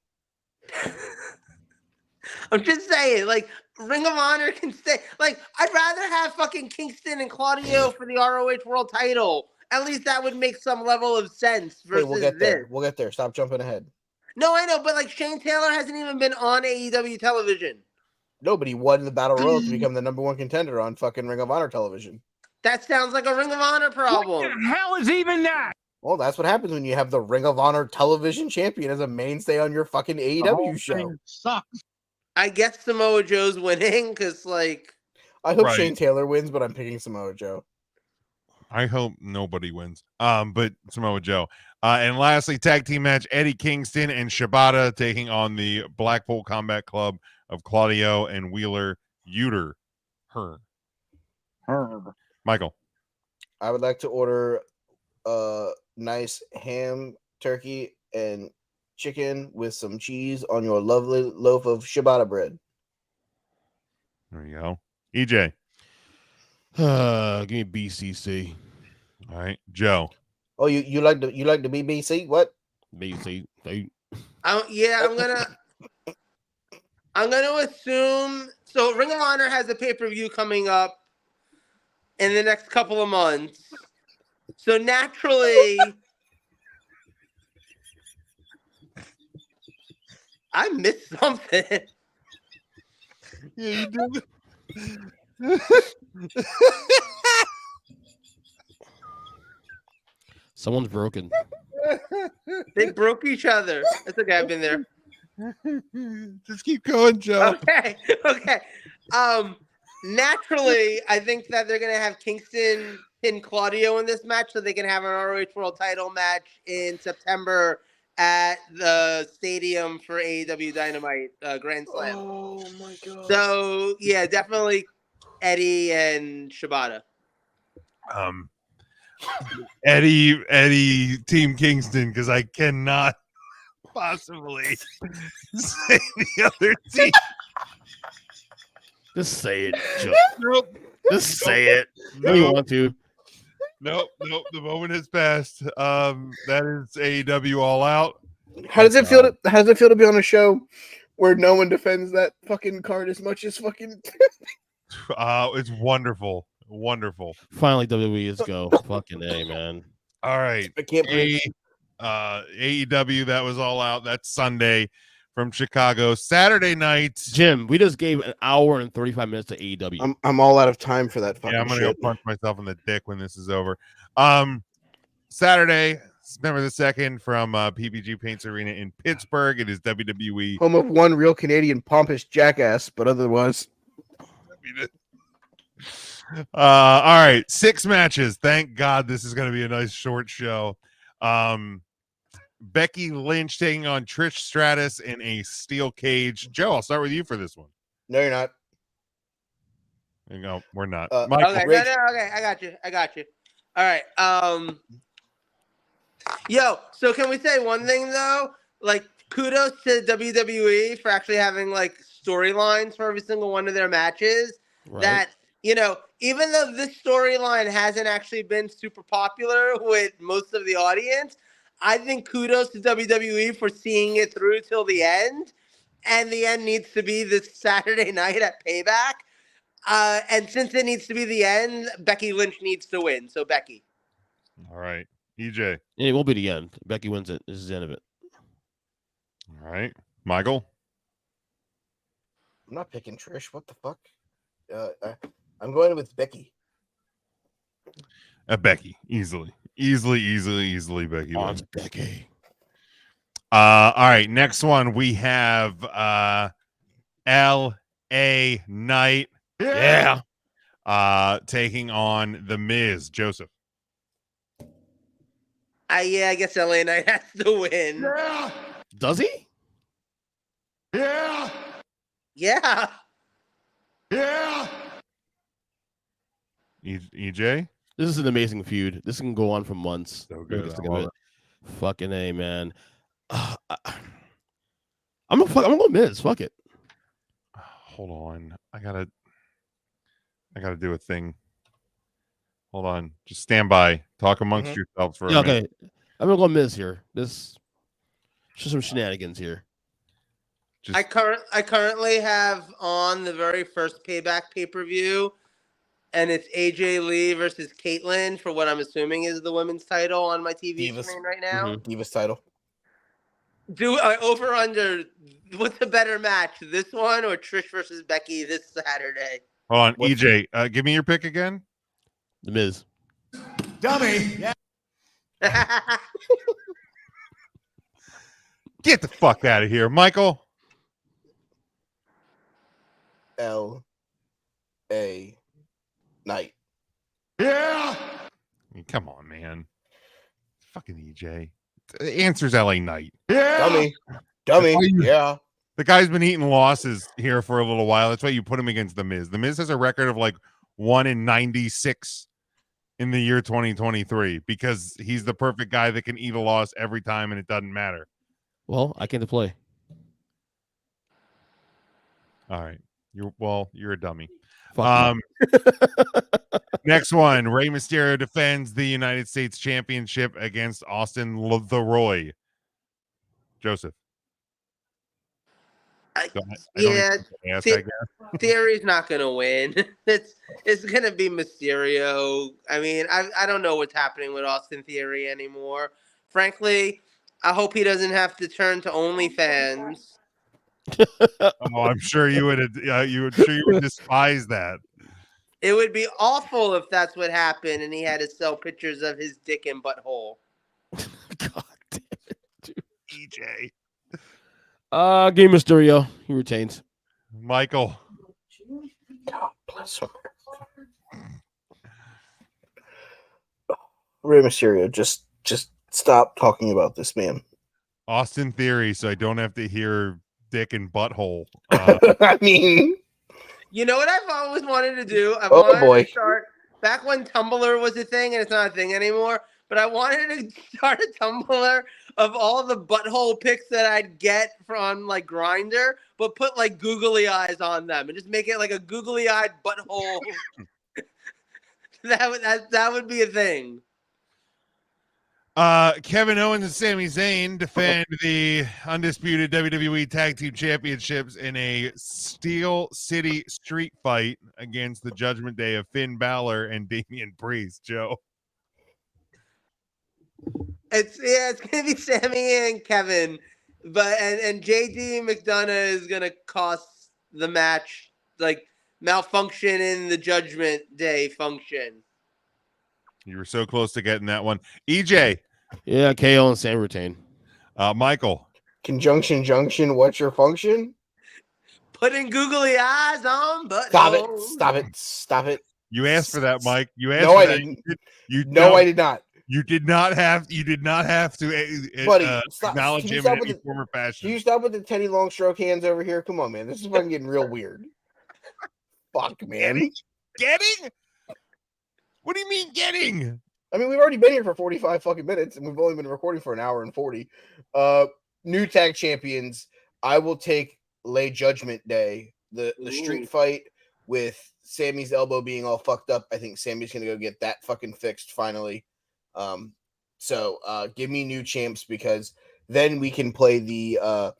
I'm just saying, like, Ring of Honor can stay. Like, I'd rather have fucking Kingston and Claudio for the ROH World Title. At least that would make some level of sense Hey, versus we'll get this. there. We'll get there. Stop jumping ahead. No, I know, but like Shane Taylor hasn't even been on AEW television. No, but he won the Battle Royal to become the #1 contender on fucking Ring of Honor television. That sounds like a Ring of Honor problem. hell is even that? Well, that's what happens when you have the Ring of Honor television champion as a mainstay on your fucking AEW show. Sucks. I guess Samoa Joe's winning because, like, I hope Right. Shane Taylor wins, but I'm picking Samoa Joe. I hope nobody wins. But Samoa Joe. And lastly, tag team match, Eddie Kingston and Shibata taking on the Blackpool Combat Club of Claudio and Wheeler Yuter. Michael. I would like to order a nice ham, turkey, and chicken with some cheese on your lovely loaf of ciabatta bread. There you go. EJ. Give me BCC. All right. Joe. Oh, you like the BBC? What? BCC. I'm gonna assume. So Ring of Honor has a pay-per-view coming up in the next couple of months. So naturally, I missed something. Yeah, you did. Someone's broken. They broke each other. It's okay. I've been there. Just keep going, Joe. Okay. Naturally, I think that they're gonna have Kingston pin Claudio in this match, so they can have an ROH World Title match in September at the stadium for AEW Dynamite Grand Slam. Oh my god. So yeah, definitely Eddie and Shibata. Eddie, Team Kingston, because I cannot possibly say the other team. Just say it. Joe. Nope. Just say it. No, you want to. Nope. The moment has passed. That is AEW All Out. How does it feel to be on a show where no one defends that fucking card as much as fucking It's wonderful. Wonderful. Finally, WWE is go. Fucking A, man. All right. I can't believe AEW, that was All Out. That's Sunday from Chicago. Saturday night. Jim, we just gave an hour and 35 minutes to AEW. I'm all out of time for that fucking Yeah, I'm gonna shit. go punch myself in the dick when this is over. Saturday, September the 2nd, from PPG Paints Arena in Pittsburgh. It is WWE. Home of one real Canadian pompous jackass, but otherwise. All right, 6 matches. Thank God this is going to be a nice short show. Becky Lynch taking on Trish Stratus in a steel cage. Joe, I'll start with you for this one. No, you're not. No, we're not. Michael, Okay, Rich. okay, I got you. All right. Yo, so can we say one thing though? Like, kudos to WWE for actually having like storylines for every single one of their matches. Right. That, you know, even though this storyline hasn't actually been super popular with most of the audience, I think kudos to WWE for seeing it through till the end. And the end needs to be this Saturday night at Payback. And since it needs to be the end, Becky Lynch needs to win. So Becky. All right, EJ. It will be the end. Becky wins it. This is the end of it. All right, Michael. I'm not picking Trish. What the fuck? I'm going with Becky. Becky, easily, Becky. On wins. Becky. All right, next one we have L.A. Knight. Yeah. Taking on The Miz. Joseph. Yeah, I guess LA Knight has to win. Does he? Yeah. EJ. This is an amazing feud. This can go on for months. So good. Think I of love it. Fucking A, man. I'm gonna go Miz. Fuck it. Hold on. I gotta do a thing. Hold on. Just stand by. Talk amongst yourselves for a minute. Okay. I'm gonna go Miz here. This just some shenanigans here. Just, I currently have on the very first Payback pay-per-view, and it's AJ Lee versus Caitlyn for what I'm assuming is the women's title on my TV screen right now. Divas title. Do I over under? What's a better match, this one or Trish versus Becky this Saturday? hold on, EJ. Give me your pick again. The Miz. Dummy. Yeah. Get the fuck out of here, Michael. L.A. Knight. Yeah. I mean, come on, man. Fucking EJ. The answer's LA Knight. Dummy. Yeah. The guy's been eating losses here for a little while. That's why you put him against The Miz. The Miz has a record of like 1-96 in the year 2023 because he's the perfect guy that can eat a loss every time and it doesn't matter. Well, I came to play. All right. You're a dummy. Fuck Next one, Rey Mysterio defends the United States Championship against Austin Leroy. Joseph. Theory's not gonna win. It's gonna be Mysterio. I mean, I don't know what's happening with Austin Theory anymore. Frankly, I hope he doesn't have to turn to OnlyFans. I'm sure you would. You would despise that. It would be awful if that's what happened and he had to sell pictures of his dick and butthole. God damn it, dude. EJ. Game Mysterio. He retains. Michael. God bless him. Rey Mysterio, just stop talking about this man. Austin Theory, so I don't have to hear dick and butthole. I mean, You know what I've always wanted to do? I Oh, wanted boy. to start back when Tumblr was a thing, and it's not a thing anymore. But I wanted to start a Tumblr of all the butthole pics that I'd get from like Grinder, but put like googly eyes on them and just make it like a googly eyed butthole. that would be a thing. Kevin Owens and Sami Zayn defend the undisputed WWE Tag Team Championships in a Steel City street fight against the Judgment Day of Finn Balor and Damian Priest. Joe, It's gonna be Sammy and Kevin, but and JD McDonough is gonna cost the match, like malfunction in the Judgment Day function. you were so close to getting that one. EJ, Yeah, KO and Sam retain. Michael, conjunction junction. What's your function? Putting googly eyes on, but Stop it. you asked for that, Mike. You asked. No, for I that. didn't. You No, I did not. You did not have to Buddy, acknowledge can you him stop in with any the- form or Can fashion. you stop with the Teddy Longstroke hands over here? Come on, man. This is fucking getting real weird. Fuck, man. Getting? What do you mean getting? I mean, we've already been here for 45 fucking minutes, and we've only been recording for an hour and 40. New tag champions. I will take Lay Judgment Day. The street fight with Sammy's elbow being all fucked up. I think Sammy's gonna go get that fucking fixed finally. So give me new champs, because then we can play the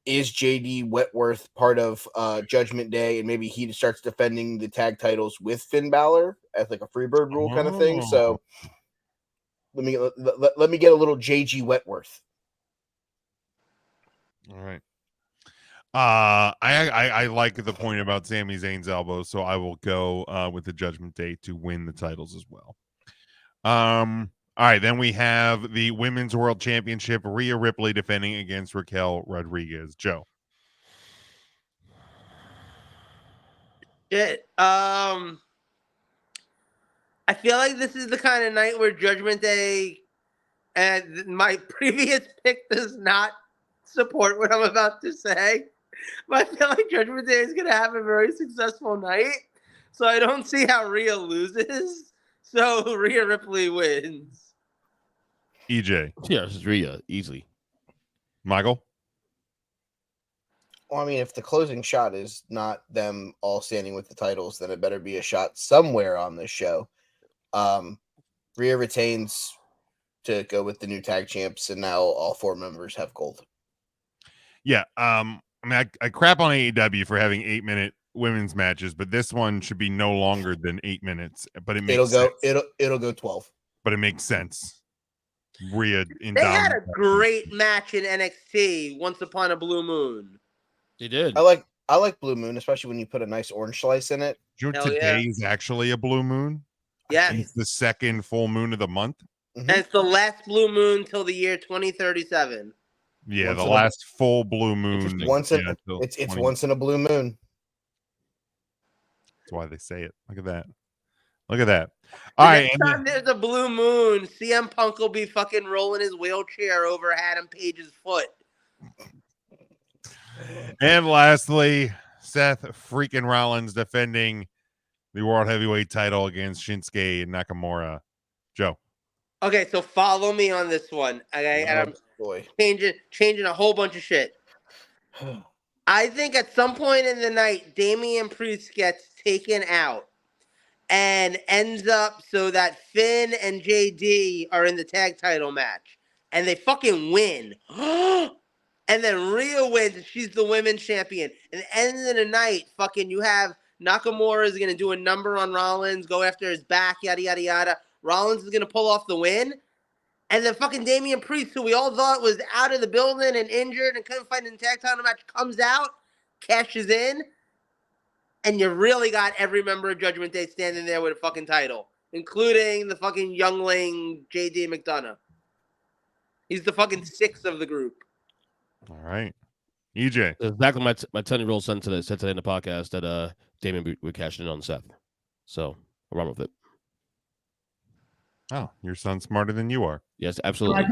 is JD Wentworth part of Judgment Day, and maybe he starts defending the tag titles with Finn Balor as like a Freebird rule kind of thing. So let me get a little JG Wentworth. All right. I like the point about Sami Zayn's elbow, so I will go with the Judgment Day to win the titles as well. All right, then we have the Women's World Championship, Rhea Ripley defending against Raquel Rodriguez. Joe. I feel like this is the kind of night where Judgment Day, and my previous pick does not support what I'm about to say, but I feel like Judgment Day is going to have a very successful night, so I don't see how Rhea loses, so Rhea Ripley wins. EJ. Yeah, this is Rhea, easily. Michael. Well, I mean, if the closing shot is not them all standing with the titles, then it better be a shot somewhere on this show. Rhea retains to go with the new tag champs, and now all four members have gold. Yeah. I mean, I crap on AEW for having 8-minute women's matches, but this one should be no longer than 8 minutes. But it makes sense. It'll go 12. But it makes sense. Rhea in They had a great match in NXT, Once Upon a Blue Moon. They did. I like Blue Moon, especially when you put a nice orange slice in it. You know, Hell today yeah. is actually a blue moon. Yes. It's the second full moon of the month. And it's the last blue moon till the year 2037. Yeah, Once the in a- last full blue moon. Interesting. It's once in a blue moon. That's why they say it. Look at that. Look at that. All right. Next time there's a blue moon, CM Punk will be fucking rolling his wheelchair over Adam Page's foot. And lastly, Seth freaking Rollins defending the World Heavyweight title against Shinsuke Nakamura. Joe. Okay, so follow me on this one. Okay, and I'm Boy. changing a whole bunch of shit. I think at some point in the night, Damian Priest gets taken out and ends up so that Finn and JD are in the tag title match. And they fucking win. And then Rhea wins, and she's the women's champion. And at the end of the night, fucking you have Nakamura is going to do a number on Rollins, go after his back, yada, yada, yada. Rollins is going to pull off the win. And then fucking Damian Priest, who we all thought was out of the building and injured and couldn't fight in the tag title match, comes out, cashes in, and you really got every member of Judgment Day standing there with a fucking title, including the fucking youngling JD McDonough. He's the fucking sixth of the group. All right. EJ. Exactly my 10-year-old son said today in the podcast that Damien would cash in on Seth. So I'm wrong with it. Oh, your son's smarter than you are. Yes, absolutely.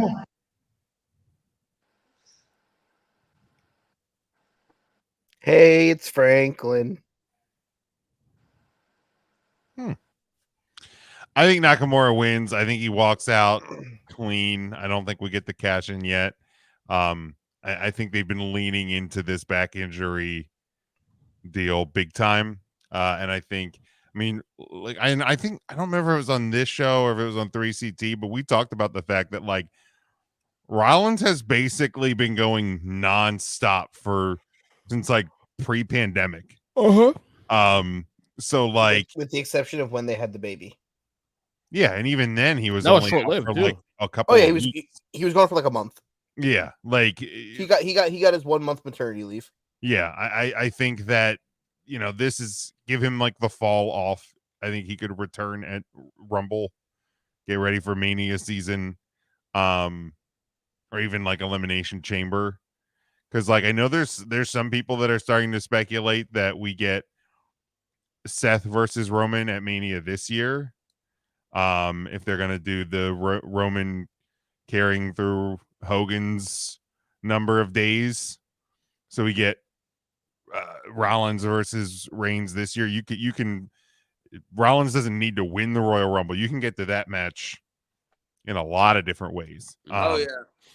Hey, it's Franklin. I think Nakamura wins. I think he walks out clean. I don't think we get the cash in yet. I think they've been leaning into this back injury deal big time. And I think, I mean, like, I think, I don't remember if it was on this show or if it was on 3CT, but we talked about the fact that, like, Rollins has basically been going nonstop since like pre-pandemic. So like, with the exception of when they had the baby. yeah, and even then he was That was only short-lived, out for too. like a couple. Oh yeah, of he weeks. was gone for like a month. Yeah, like He got his 1 month maternity leave. yeah, I think that, you know, this is give him like the fall off. I think he could return at Rumble, get ready for Mania season, or even like Elimination Chamber. Because like I know there's some people that are starting to speculate that we get Seth versus Roman at Mania this year. If they're gonna do the Roman carrying through Hogan's number of days, so we get Rollins versus Reigns this year. You can Rollins doesn't need to win the Royal Rumble. You can get to that match in a lot of different ways. Oh yeah.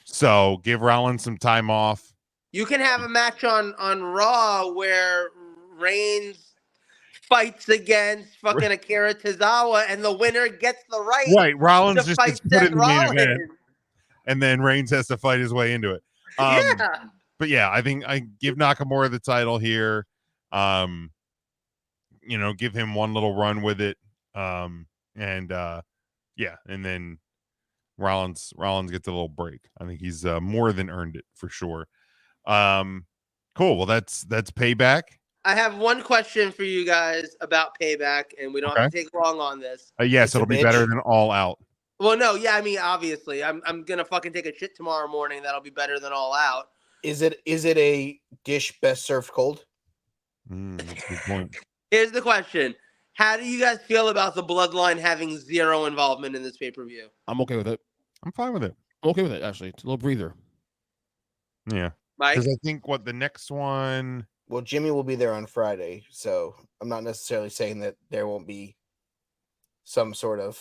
So give Rollins some time off. You can have a match on Raw where Reigns fights against fucking Akira Tozawa, and the winner gets the right Rollins to just fight gets put Seth in the main Rollins. event, and then Reigns has to fight his way into it. Yeah. But yeah, I think I give Nakamura the title here. You know, give him one little run with it. And then Rollins gets a little break. I think he's more than earned it for sure. Cool. Well, that's Payback. I have one question for you guys about Payback, and we don't have to take long on this. Yes, It's a it'll be bitch. better than All Out. Well, no, yeah, I mean, obviously, I'm gonna fucking take a shit tomorrow morning. That'll be better than All Out. Is it a dish best served cold? That's a good point. Here's the question: how do you guys feel about the Bloodline having zero involvement in this pay-per-view? I'm okay with it. I'm fine with it. I'm okay with it, actually. It's a little breather. Yeah, Mike? because I think what the next one. Well, Jimmy will be there on Friday, so I'm not necessarily saying that there won't be some sort of.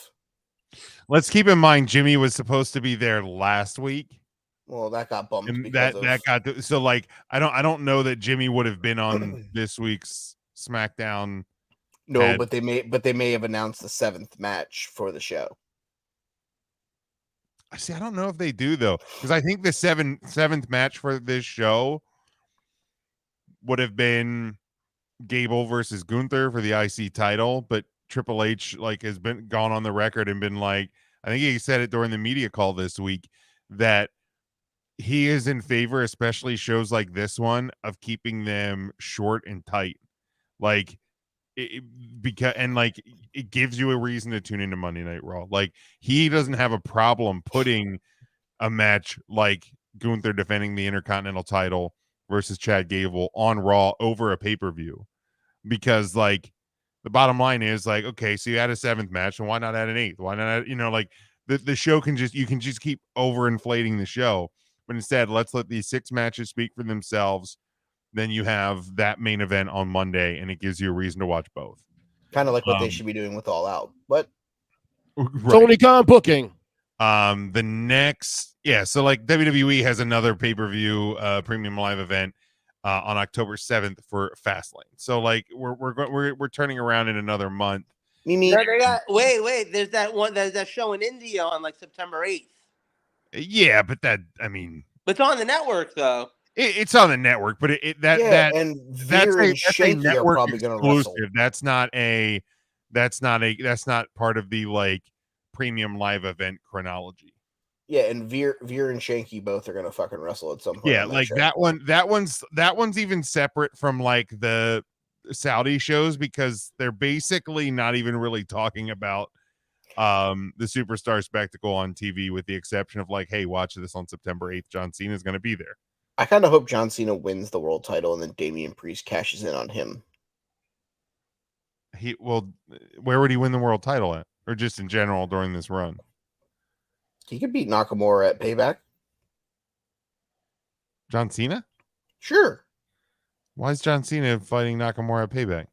Let's keep in mind Jimmy was supposed to be there last week. Well, that got bumped And because that got so like I don't know that Jimmy would have been on this week's SmackDown. No, but they may have announced the 7th match for the show. See, I don't know if they do though, because I think the seventh match for this show would have been Gable versus Gunther for the IC title, but Triple H like has been gone on the record and been like, I think he said it during the media call this week that he is in favor, especially shows like this one, of keeping them short and tight, like because like it gives you a reason to tune into Monday Night Raw. Like he doesn't have a problem putting a match like Gunther defending the Intercontinental title versus Chad Gable on Raw over a pay-per-view, because like the bottom line is like, okay, so you had a 7th match, and why not add an 8th? Why not add, like the show you can just keep overinflating the show, but instead let's let these 6 matches speak for themselves. Then you have that main event on Monday, and it gives you a reason to watch both. Kind of like what they should be doing with All Out, but right. Tony Khan booking. The next, so like WWE has another pay-per-view premium live event on October 7th for Fastlane. So like we're turning around in another month. Mimi, No, they got, wait, there's that show in India on like September 8th. Yeah, but that, I mean, But it's on the network though. it's on the network, but and that's Veer and a Shanky are network probably going to wrestle. exclusive. That's not part of the like premium live event chronology. Yeah, and Veer and Shanky both are going to fucking wrestle at some point. Yeah, like that one's even separate from like the Saudi shows, because they're basically not even really talking about the superstar spectacle on TV, with the exception of like, hey, watch this on September 8th. John Cena is going to be there. I kind of hope John Cena wins the world title and then Damian Priest cashes in on him. Where would he win the world title at, or just in general during this run? He could beat Nakamura at Payback. John Cena? Sure. Why is John Cena fighting Nakamura at Payback?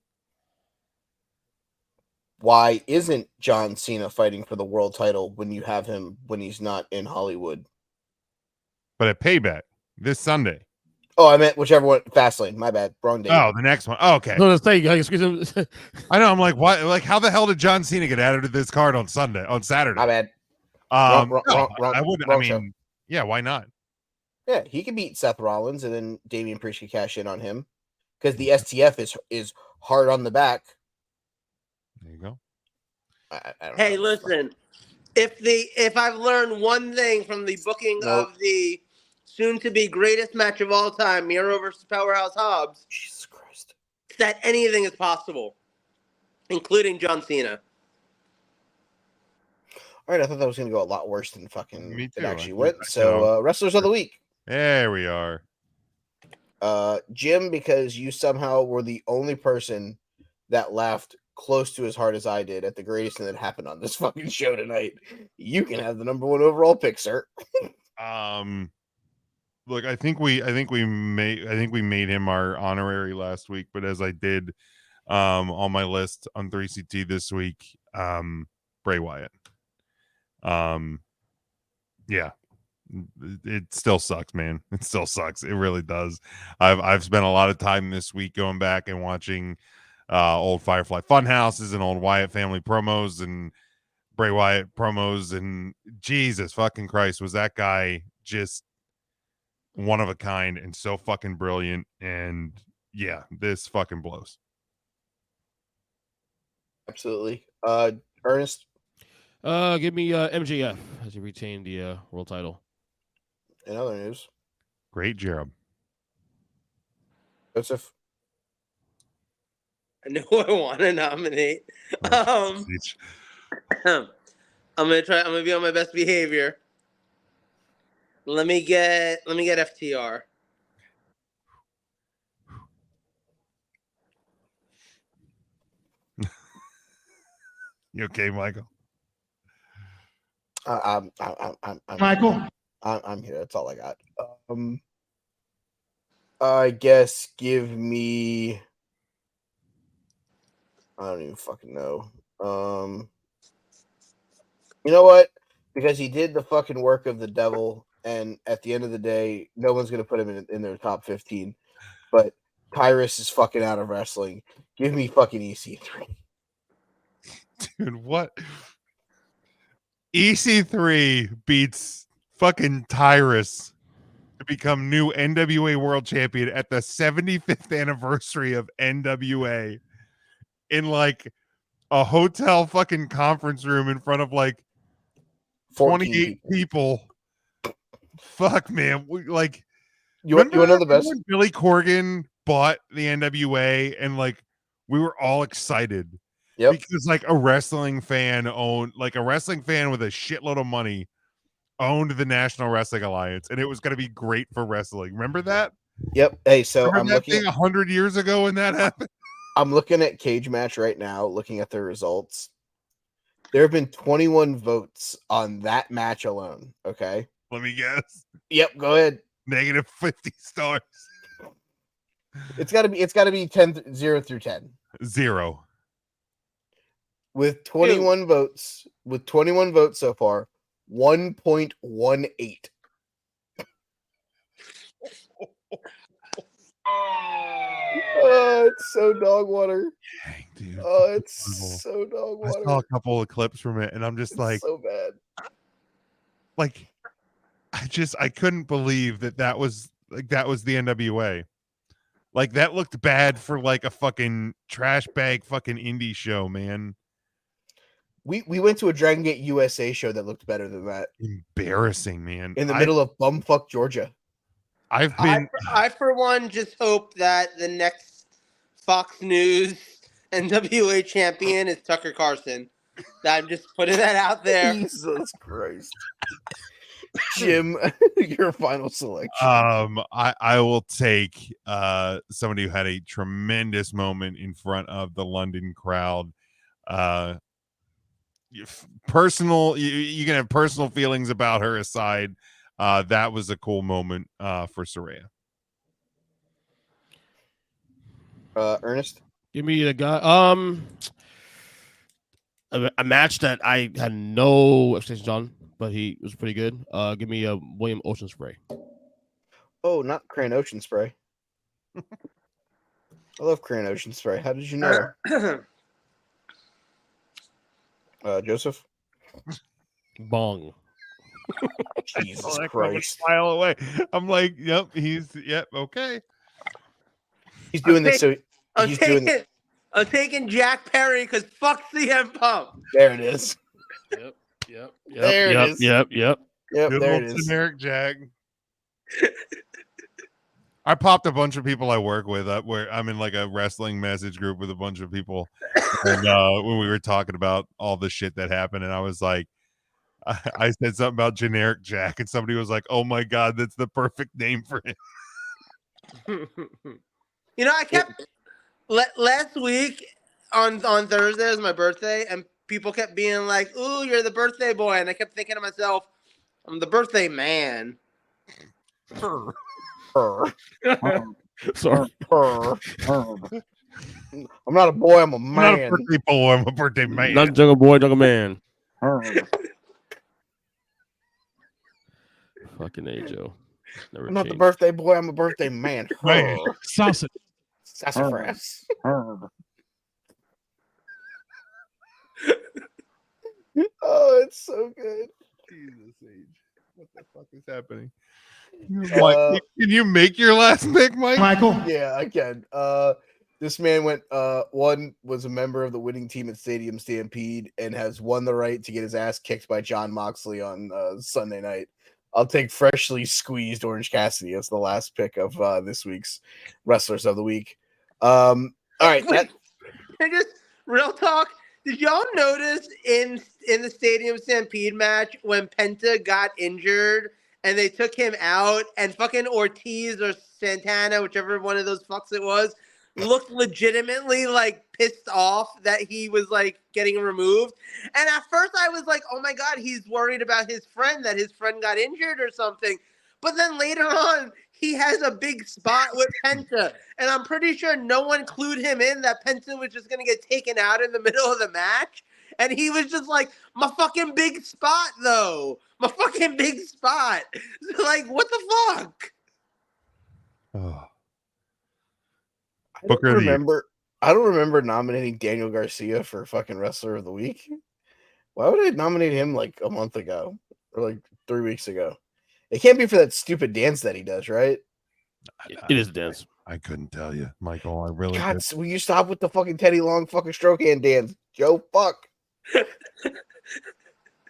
Why isn't John Cena fighting for the world title when you have him when he's not in Hollywood? But at Payback this Sunday. Oh, I meant whichever one. Fastlane. My bad. Wrong date. Oh, the next one. Oh, okay. No, let's say I squeeze him. I know. I'm like, why? Like, how the hell did John Cena get added to this card on Saturday? My bad. No, wrong I would. I wrong mean, show. yeah, why not? Yeah, he could beat Seth Rollins, and then Damian Priest could cash in on him because the STF is hard on the back. There you go. I don't Hey, know. listen. If I've learned one thing from the booking Nope. of the soon-to-be greatest match of all time, Miro versus Powerhouse Hobbs, Jesus Christ, it's that anything is possible, including John Cena. all right, I thought that was going to go a lot worse than fucking Me it too. actually I went. know. So, wrestlers of the week. There we are. Jim, because you somehow were the only person that laughed close to as hard as I did at the greatest thing that happened on this fucking show tonight. You can have the number one overall pick, sir. Look, I think we made him our honorary last week, but as I did on my list on 3CT this week, Bray Wyatt. Yeah. It still sucks, man. It still sucks. It really does. I've spent a lot of time this week going back and watching old Firefly Funhouses and old Wyatt family promos and Bray Wyatt promos, and Jesus fucking Christ, was that guy just one of a kind and so fucking brilliant. And yeah, this fucking blows. Absolutely. Ernest. Give me MJF as he retained the world title. In other news, Great job. Joseph. I know I want to nominate. Oh, I'm gonna be on my best behavior. Let me get FTR. You okay, Michael? I'm Michael. I'm here. That's all I got. I guess give me. I don't even fucking know. You know what? Because he did the fucking work of the devil, and at the end of the day, no one's gonna put him in their top 15. But Tyrus is fucking out of wrestling. Give me fucking EC3. Dude, what? EC3 beats fucking Tyrus to become new NWA World Champion at the 75th anniversary of NWA in like a hotel fucking conference room in front of like 28 people. Fuck, man. You want to know the best? When Billy Corgan bought the NWA and like we were all excited. Yep. Because like a wrestling fan with a shitload of money owned the National Wrestling Alliance, and it was going to be great for wrestling. Remember that? Yep. Hey, so Remember I'm that looking thing 100 years ago when that happened. I'm looking at Cage Match right now, looking at their results. There have been 21 votes on that match alone. Okay. Let me guess. Yep. Go ahead. Negative 50 stars. It's got to be 0 through 10. 0. With 21 votes. With 21 votes so far, 1.18. Oh, it's so dog water. Dang, dude. Oh, it's so dog water. I saw a couple of clips from it, and I'm just like, so bad. Like, I couldn't believe that was the NWA. Like, that looked bad for like a fucking trash bag fucking indie show, man. We went to a Dragon Gate USA show that looked better than that. Embarrassing, man. In the middle of bumfuck Georgia. I for one just hope that the next Fox News NWA champion is Tucker Carlson. I'm just putting that out there. Jesus Christ. Jim, your final selection. I will take somebody who had a tremendous moment in front of the London crowd. You can have personal feelings about her aside. That was a cool moment for Saraya. Ernest. Give me the guy. A match that I had no expectations on, but he was pretty good. Give me a William Ocean Spray. Oh, not Crane Ocean Spray. I love Crane Ocean Spray. How did you know? Joseph? Bong. Jesus Like, Christ. I'm a mile away. I'm like, yep, okay. He's doing this so I'm he's doing taking Jack Perry because fuck CM Punk. There it is. Yep. There it is. Yep. Yep, Good there old it is. generic Jack. I popped a bunch of people I work with up where I'm in like a wrestling message group with a bunch of people. And when we were talking about all the shit that happened, and I was like, I said something about generic Jack, and somebody was like, "Oh my god, that's the perfect name for him." I kept last week on Thursday was my birthday, and people kept being like, "Ooh, you're the birthday boy," and I kept thinking to myself, "I'm the birthday man." Purr. Sorry. Purr. I'm not a boy, I'm a I'm not a man. birthday boy, I'm a birthday man. Not jungle boy, jungle man. Fucking A, Joe. Never I'm not the changed. birthday boy, I'm a birthday man. Man. Sausage. Sassafras. Oh, it's so good. Jesus Age. What the fuck is happening? Mike, can you make your last pick, Mike? Michael. Yeah, I can. This man went one was a member of the winning team at Stadium Stampede and has won the right to get his ass kicked by John Moxley on Sunday night. I'll take freshly squeezed Orange Cassidy as the last pick of this week's Wrestlers of the Week. All right. Wait, I just real talk. Did y'all notice in the Stadium Stampede match when Penta got injured and they took him out and fucking Ortiz or Santana, whichever one of those fucks it was, looked legitimately like pissed off that he was like getting removed. And at first I was like, oh my God, he's worried about his friend, that his friend got injured or something. But then later on, he has a big spot with Penta. And I'm pretty sure no one clued him in that Penta was just going to get taken out in the middle of the match. And he was just like, my fucking big spot, though. My fucking big spot. Like, what the fuck? Oh. I Booker of the Year. I don't remember nominating Daniel Garcia for fucking Wrestler of the Week. Why would I nominate him like a month ago or like 3 weeks ago? It can't be for that stupid dance that he does, right? It is dance. I couldn't tell you, Michael. I really God, did. will you stop with the fucking Teddy Long fucking stroke hand dance, Joe? Fuck.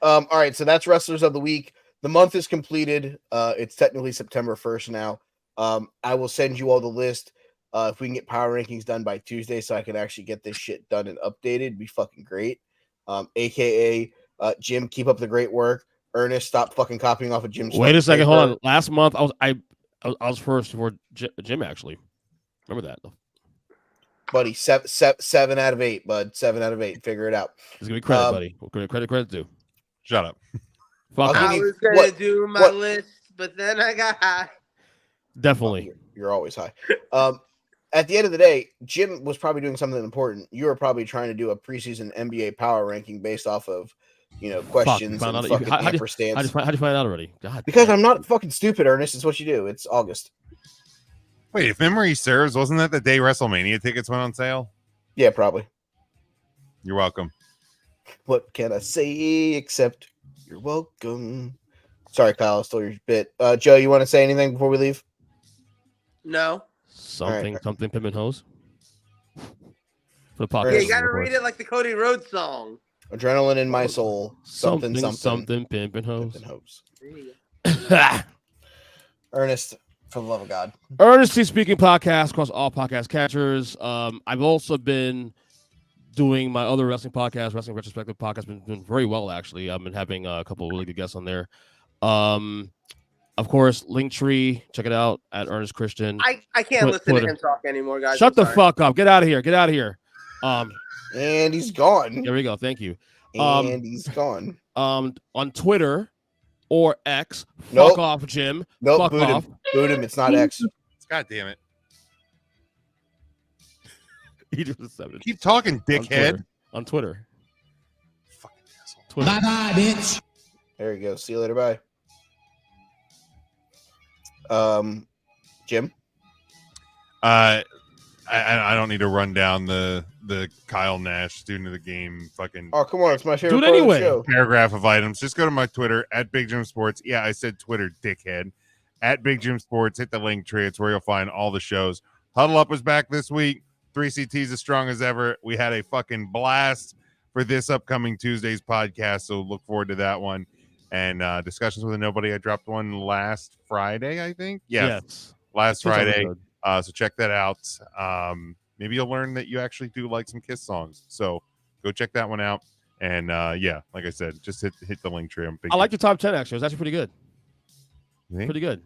All right, so that's Wrestlers of the Week. The month is completed. It's technically September 1st now. I will send you all the list. If we can get power rankings done by Tuesday so I can actually get this shit done and updated, it'd be fucking great. AKA Jim, keep up the great work. Ernest, stop fucking copying off of Jim's. Wait a second, paper. hold on. Last month I was first before Jim actually. Remember that? Buddy, 7 out of 8, bud. 7 out of 8. Figure it out. It's gonna be credit, buddy. Credit due. Shut up. Fuck. I'll I give you- was going what- to do my what- list, but then I got high. Definitely. You're always high. At the end of the day, Jim was probably doing something important. You were probably trying to do a preseason NBA power ranking based off of, questions found and out- fucking how'd you- ampersands. How'd you find out already? God. Because I'm not fucking stupid, Ernest. It's what you do. It's August. Wait, if memory serves, wasn't that the day WrestleMania tickets went on sale? Yeah, probably. You're welcome. What can I say except you're welcome? Sorry, Kyle. I stole your bit. Joe, you want to say anything before we leave? No. Something pimpin' hose. For the Yeah, podcast. Yeah, you got to read it like the Cody Rhodes song. Adrenaline in my soul. Something. pimpin' hose. Pimpin' hopes. Ernest Ernest, for the love of God. T Speaking podcast across all podcast catchers. I've also been doing my other wrestling podcast, Wrestling Retrospective podcast. Been doing very well actually. I've been having a couple of really good guests on there. Of course, Linktree. Check it out at Ernest Christian. I can't listen Twitter. to him talk anymore, guys. Shut I'm the sorry. fuck up. Get out of here. And he's gone. There we go. Thank you. And he's gone. On Twitter or X. Nope. Fuck off, Jim. Nope, Fuck boot off. him. Boot him. It's not X. God damn it. DJ7. Keep talking, dickhead. On Twitter. Fucking asshole. Twitter. Bye-bye, bitch. There you go. See you later. Bye. Jim. I don't need to run down the Kyle Nash student of the game fucking Oh, come on. It's my favorite Do it part of the anyway. show. paragraph of items. Just go to my Twitter at Big Jim Sports. Yeah, I said Twitter, dickhead. At Big Jim Sports. Hit the link tree. It's where you'll find all the shows. Huddle Up was back this week. 3CT's as strong as ever. We had a fucking blast for this upcoming Tuesday's podcast, so look forward to that one. And Discussions with a Nobody. I dropped one last Friday, I think. Yeah, Yes. last Friday. Good. So check that out. Maybe you'll learn that you actually do like some Kiss songs. So go check that one out. And yeah, like I said, just hit the link tree. I'm big. I like your top 10 actually. It was actually pretty good. You think? Pretty good.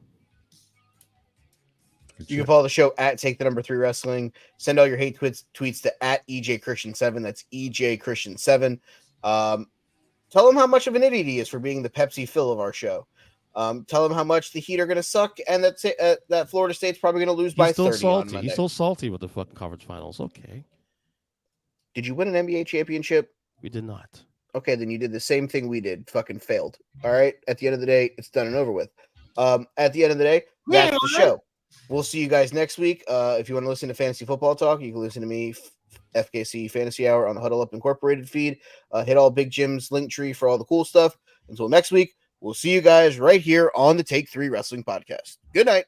You can follow the show at Take the Number 3 Wrestling. Send all your hate tweets to at EJ Christian 7. That's EJ Christian 7. Tell him how much of an idiot he is for being the Pepsi Phil of our show. Tell him how much the Heat are going to suck and that Florida State's probably going to lose by He's still 30 on salty. Monday. He's still salty with the fucking conference finals. Okay. Did you win an NBA championship? We did not. Okay, then you did the same thing we did. Fucking failed. All right. At the end of the day, it's done and over with. At the end of the day, that's the show. We'll see you guys next week. If you want to listen to Fantasy Football Talk, you can listen to me, FKC Fantasy Hour, on the Huddle Up Incorporated feed. Hit all Big Jim's link tree for all the cool stuff. Until next week, we'll see you guys right here on the Take 3 Wrestling Podcast. Good night.